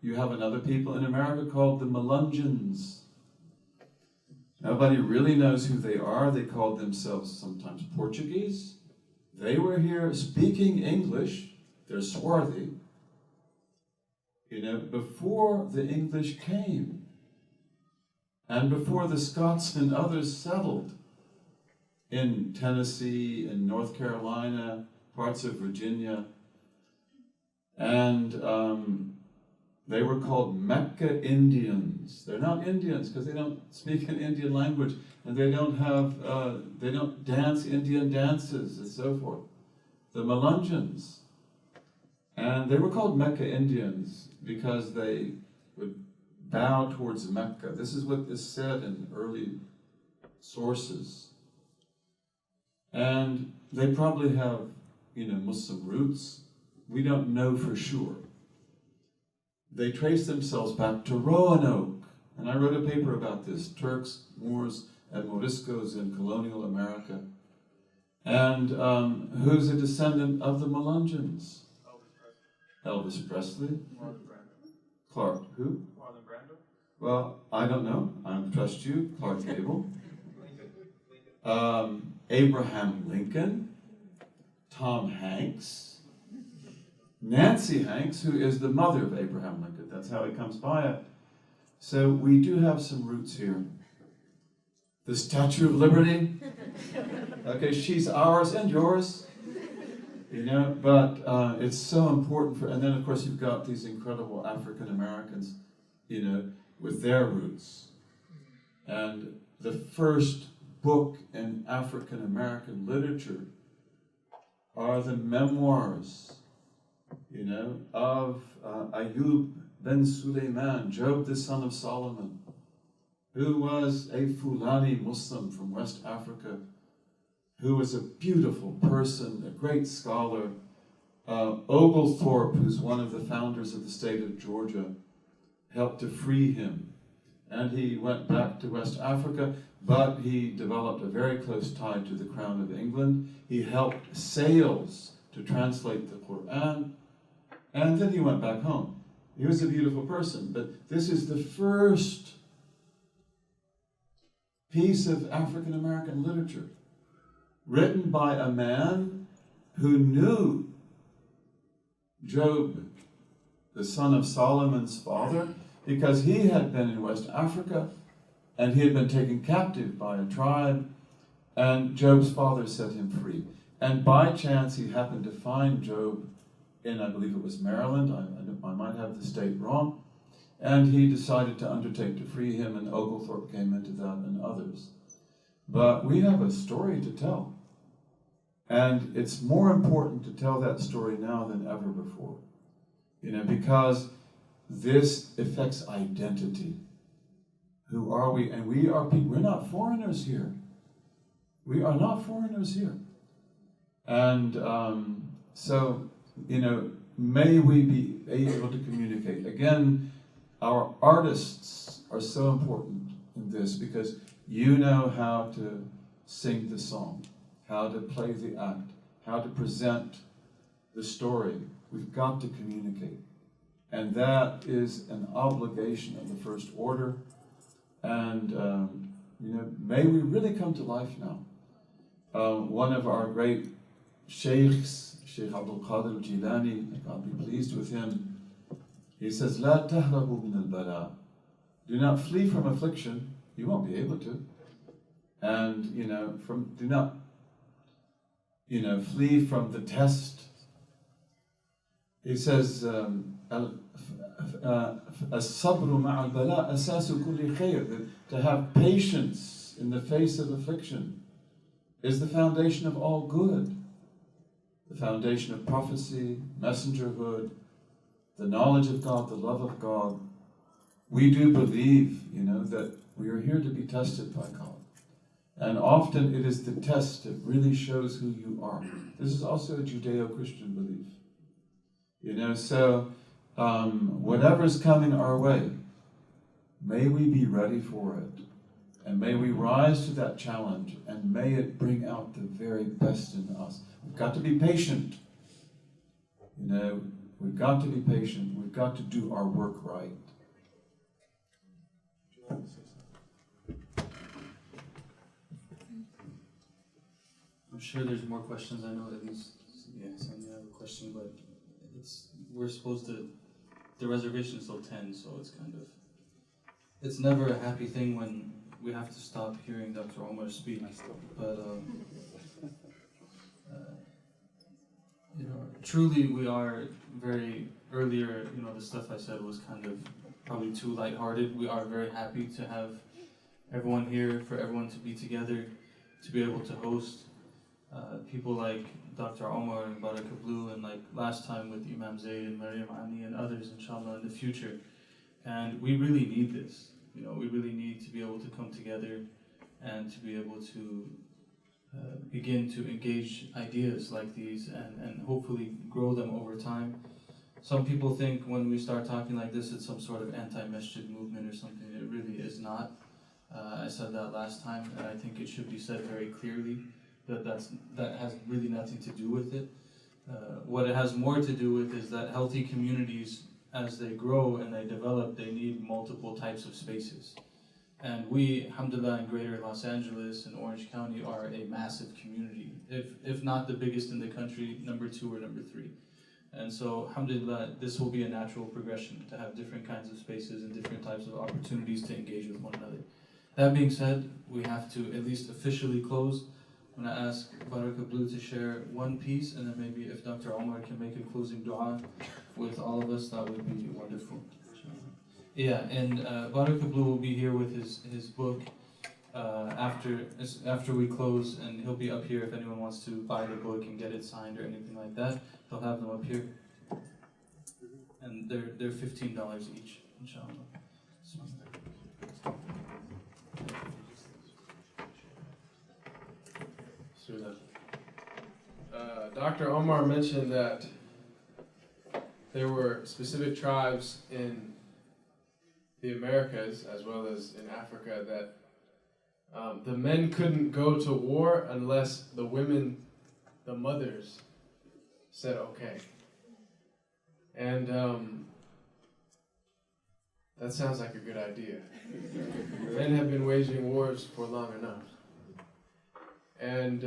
You have another people in America called the Melungeons. Nobody really knows who they are. They called themselves sometimes Portuguese. They were here speaking English. They're swarthy. Before the English came, and before the Scots and others settled in Tennessee, in North Carolina, parts of Virginia, and they were called Mecca Indians. They're not Indians because they don't speak an Indian language, and they don't dance Indian dances and so forth. The Melungeons. And they were called Mecca Indians because they would bow towards Mecca. This is what is said in early sources. And they probably have, Muslim roots. We don't know for sure. They trace themselves back to Roanoke. And I wrote a paper about this, Turks, Moors, and Moriscos in colonial America. And who's a descendant of the Melungeons? Elvis Presley. Clark, who? Marlon Brando. Well, I don't know. I trust you, Clark Gable. Abraham Lincoln. Tom Hanks. Nancy Hanks, who is the mother of Abraham Lincoln. That's how he comes by it. So we do have some roots here. The Statue of Liberty. Okay, she's ours and yours. But it's so important and then of course you've got these incredible African Americans, with their roots. And the first book in African American literature are the memoirs, of Ayub ben Suleiman, Job the son of Solomon, who was a Fulani Muslim from West Africa, who was a beautiful person, a great scholar. Oglethorpe, who's one of the founders of the state of Georgia, helped to free him. And he went back to West Africa, but he developed a very close tie to the Crown of England. He helped Sales to translate the Quran, and then he went back home. He was a beautiful person, but this is the first piece of African American literature, written by a man who knew Job, the son of Solomon's father, because he had been in West Africa and he had been taken captive by a tribe, and Job's father set him free. And by chance he happened to find Job in, I believe it was Maryland, I might have the state wrong, and he decided to undertake to free him, and Oglethorpe came into that and others. But we have a story to tell. And it's more important to tell that story now than ever before. Because this affects identity. Who are we? And we are people. We're not foreigners here. We are not foreigners here. And so, may we be able to communicate. Again, our artists are so important in this because you know how to sing the song, how to play the act, how to present the story. We've got to communicate. And that is an obligation of the first order. And, may we really come to life now. One of our great sheikhs, Sheikh Abdul-Qadir al-Jilani, may God be pleased with him, he says, "La tahrabu min al-bala." Do not flee from affliction. You won't be able to. And, do not, flee from the test. He says, "As-sabru ma'a al-bala asasu kulli khair." To have patience in the face of affliction is the foundation of all good. The foundation of prophecy, messengerhood, the knowledge of God, the love of God. We do believe, that we are here to be tested by God. And often it is the test that really shows who you are. This is also a Judeo-Christian belief. So whatever's coming our way, may we be ready for it. And may we rise to that challenge, and may it bring out the very best in us. We've got to be patient. We've got to be patient. We've got to do our work right. I'm sure there's more questions. I know at least, Sonia have a question, but we're supposed to, the reservation is till 10, so it's never a happy thing when we have to stop hearing Dr. Umar speak. But, truly we are earlier, the stuff I said was probably too lighthearted. We are very happy to have everyone here, for everyone to be together, to be able to host people like Dr. Umar and Barakah Blue, and like last time with Imam Zayd and Maryam Ani and others, inshallah, in the future. And we really need this. We really need to be able to come together and to be able to begin to engage ideas like these and hopefully grow them over time. Some people think when we start talking like this, it's some sort of anti-masjid movement or something. It really is not. I said that last time, and I think it should be said very clearly that has really nothing to do with it. What it has more to do with is that healthy communities, as they grow and they develop, they need multiple types of spaces. And we, alhamdulillah, in greater Los Angeles and Orange County are a massive community. If not the biggest in the country, number 2 or number 3. And so, alhamdulillah, this will be a natural progression to have different kinds of spaces and different types of opportunities to engage with one another. That being said, we have to at least officially close. I'm going to ask Barakah Blue to share one piece, and then maybe if Dr. Umar can make a closing dua with all of us, that would be wonderful. Yeah, and Barakah Blue will be here with his book after we close, and he'll be up here if anyone wants to buy the book and get it signed or anything like that. They'll have them up here, and they're $15 each, inshallah. Dr. Omar mentioned that there were specific tribes in the Americas as well as in Africa that the men couldn't go to war unless the women, the mothers, said okay. And That sounds like a good idea. Men have been waging wars for long enough. And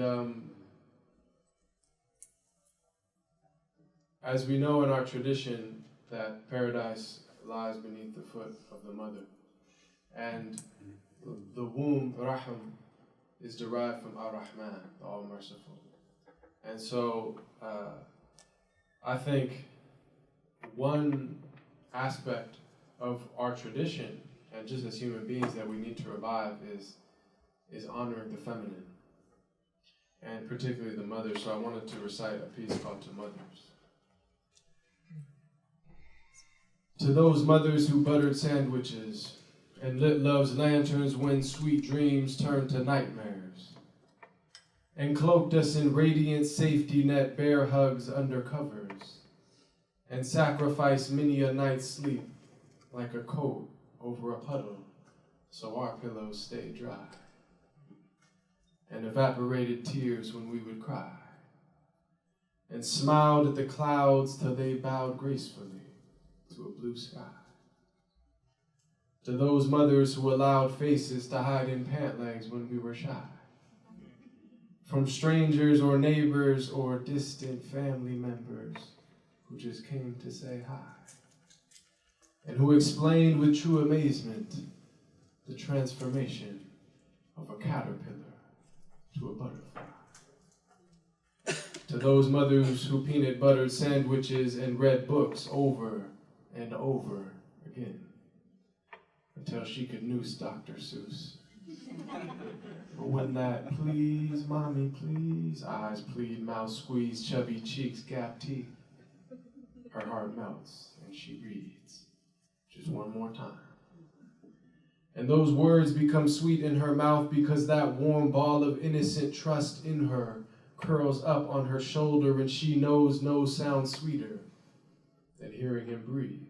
as we know in our tradition, that paradise lies beneath the foot of the mother. And the womb, Rahim, is derived from Ar-Rahman, the All-Merciful. And so I think one aspect of our tradition, and just as human beings that we need to revive, is honoring the feminine, and particularly the mother. So I wanted to recite a piece called To Mothers. To those mothers who buttered sandwiches and lit love's lanterns when sweet dreams turned to nightmares, and cloaked us in radiant safety net bear hugs under covers, and sacrificed many a night's sleep like a coat over a puddle so our pillows stay dry, and evaporated tears when we would cry, and smiled at the clouds till they bowed gracefully to a blue sky. To those mothers who allowed faces to hide in pant legs when we were shy, from strangers or neighbors or distant family members who just came to say hi, and who explained with true amazement the transformation of a caterpillar to a butterfly. To those mothers who peanut buttered sandwiches and read books over and over again until she could noose Dr. Seuss. But when that please, mommy, please, eyes plead, mouth squeeze, chubby cheeks, gap teeth, her heart melts and she reads just one more time. And those words become sweet in her mouth because that warm ball of innocent trust in her curls up on her shoulder, and she knows no sound sweeter than hearing him breathe.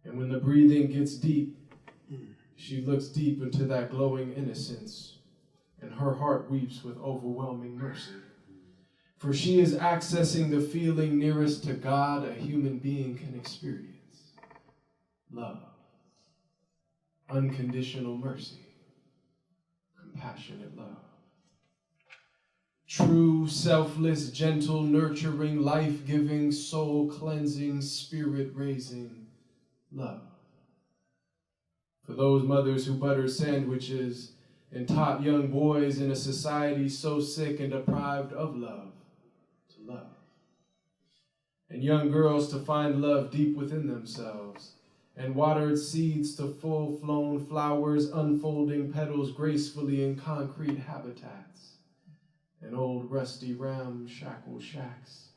And when the breathing gets deep, she looks deep into that glowing innocence, and her heart weeps with overwhelming mercy. For she is accessing the feeling nearest to God a human being can experience: love, unconditional mercy, compassionate love. True, selfless, gentle, nurturing, life-giving, soul-cleansing, spirit-raising love. For those mothers who buttered sandwiches and taught young boys in a society so sick and deprived of love to love. And young girls to find love deep within themselves, and watered seeds to full-flown flowers, unfolding petals gracefully in concrete habitats, and old rusty ramshackle shacks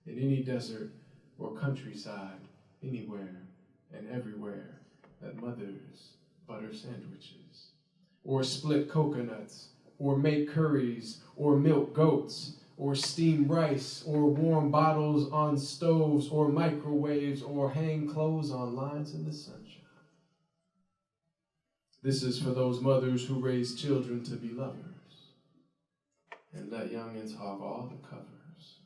in any desert or countryside, anywhere and everywhere that mothers butter sandwiches, or split coconuts, or make curries, or milk goats, or steam rice, or warm bottles on stoves, or microwaves, or hang clothes on lines in the sunshine. This is for those mothers who raise children to be lovers and let youngins hog all the covers,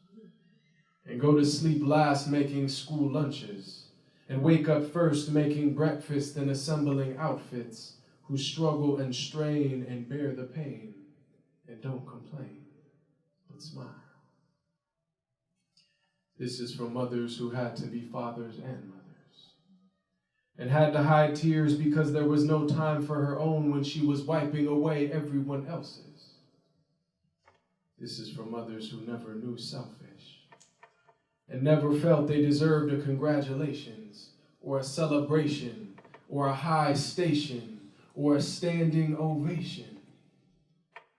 and go to sleep last making school lunches, and wake up first making breakfast and assembling outfits, who struggle and strain and bear the pain and don't complain, but smile. This is for mothers who had to be fathers and mothers, and had to hide tears because there was no time for her own when she was wiping away everyone else's. This is for mothers who never knew selfish, and never felt they deserved a congratulations, or a celebration, or a high station, or a standing ovation.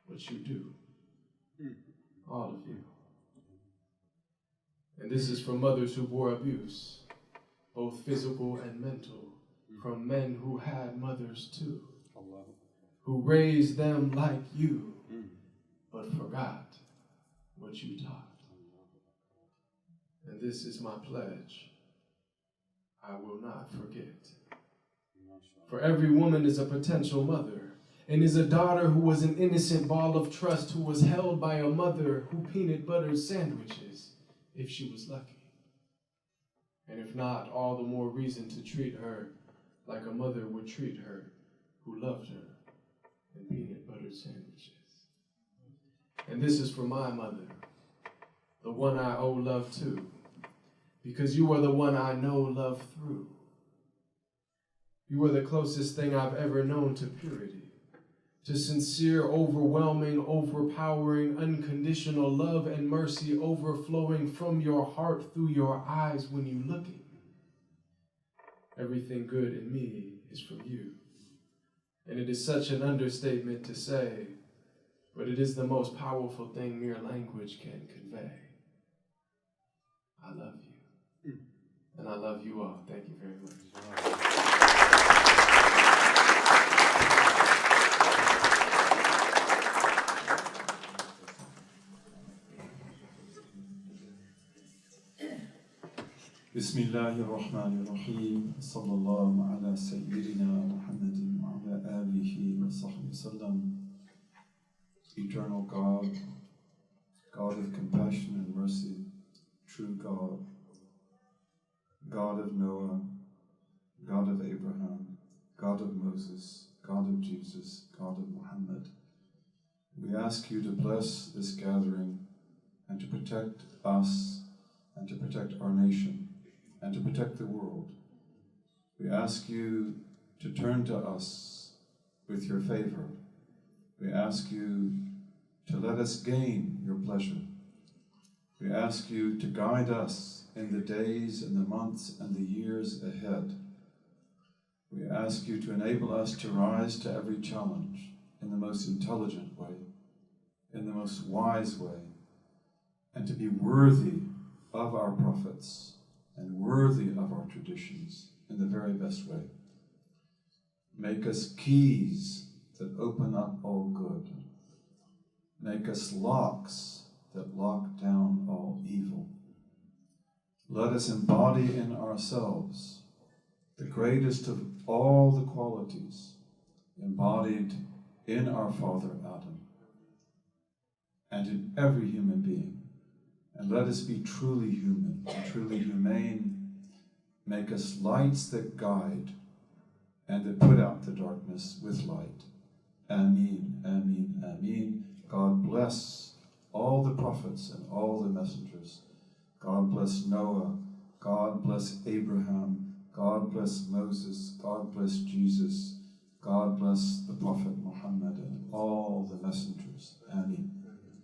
But you do, all of you. And this is for mothers who bore abuse, both physical and mental, from men who had mothers too, who raised them like you, but forgot what you taught. And this is my pledge: I will not forget. For every woman is a potential mother, and is a daughter who was an innocent ball of trust, who was held by a mother who peanut buttered sandwiches if she was lucky. And if not, all the more reason to treat her like a mother would treat her who loved her in peanut butter sandwiches. And this is for my mother, the one I owe love to, because you are the one I know love through. You are the closest thing I've ever known to purity, to sincere, overwhelming, overpowering, unconditional love and mercy overflowing from your heart through your eyes when you look at me. Everything good in me is from you. And it is such an understatement to say, but it is the most powerful thing mere language can convey. I love you. And I love you all. Thank you very much. بسم الله الرحمن الرحيم صلى الله على سيدنا محمد وعلى آله وصحبه وسلم. Eternal God, God of compassion and mercy, true God, God of Noah, God of Abraham, God of Moses, God of Jesus, God of Muhammad. We ask you to bless this gathering and to protect us and to protect our nation and to protect the world. We ask you to turn to us with your favor. We ask you to let us gain your pleasure. We ask you to guide us in the days and the months and the years ahead. We ask you to enable us to rise to every challenge in the most intelligent way, in the most wise way, and to be worthy of our prophets and worthy of our traditions in the very best way. Make us keys that open up all good. Make us locks that lock down all evil. Let us embody in ourselves the greatest of all the qualities embodied in our father Adam and in every human being. And let us be truly human and truly humane. Make us lights that guide and that put out the darkness with light. Ameen, ameen, ameen. God bless all the prophets and all the messengers. God bless Noah. God bless Abraham. God bless Moses. God bless Jesus. God bless the Prophet Muhammad and all the messengers. Ameen.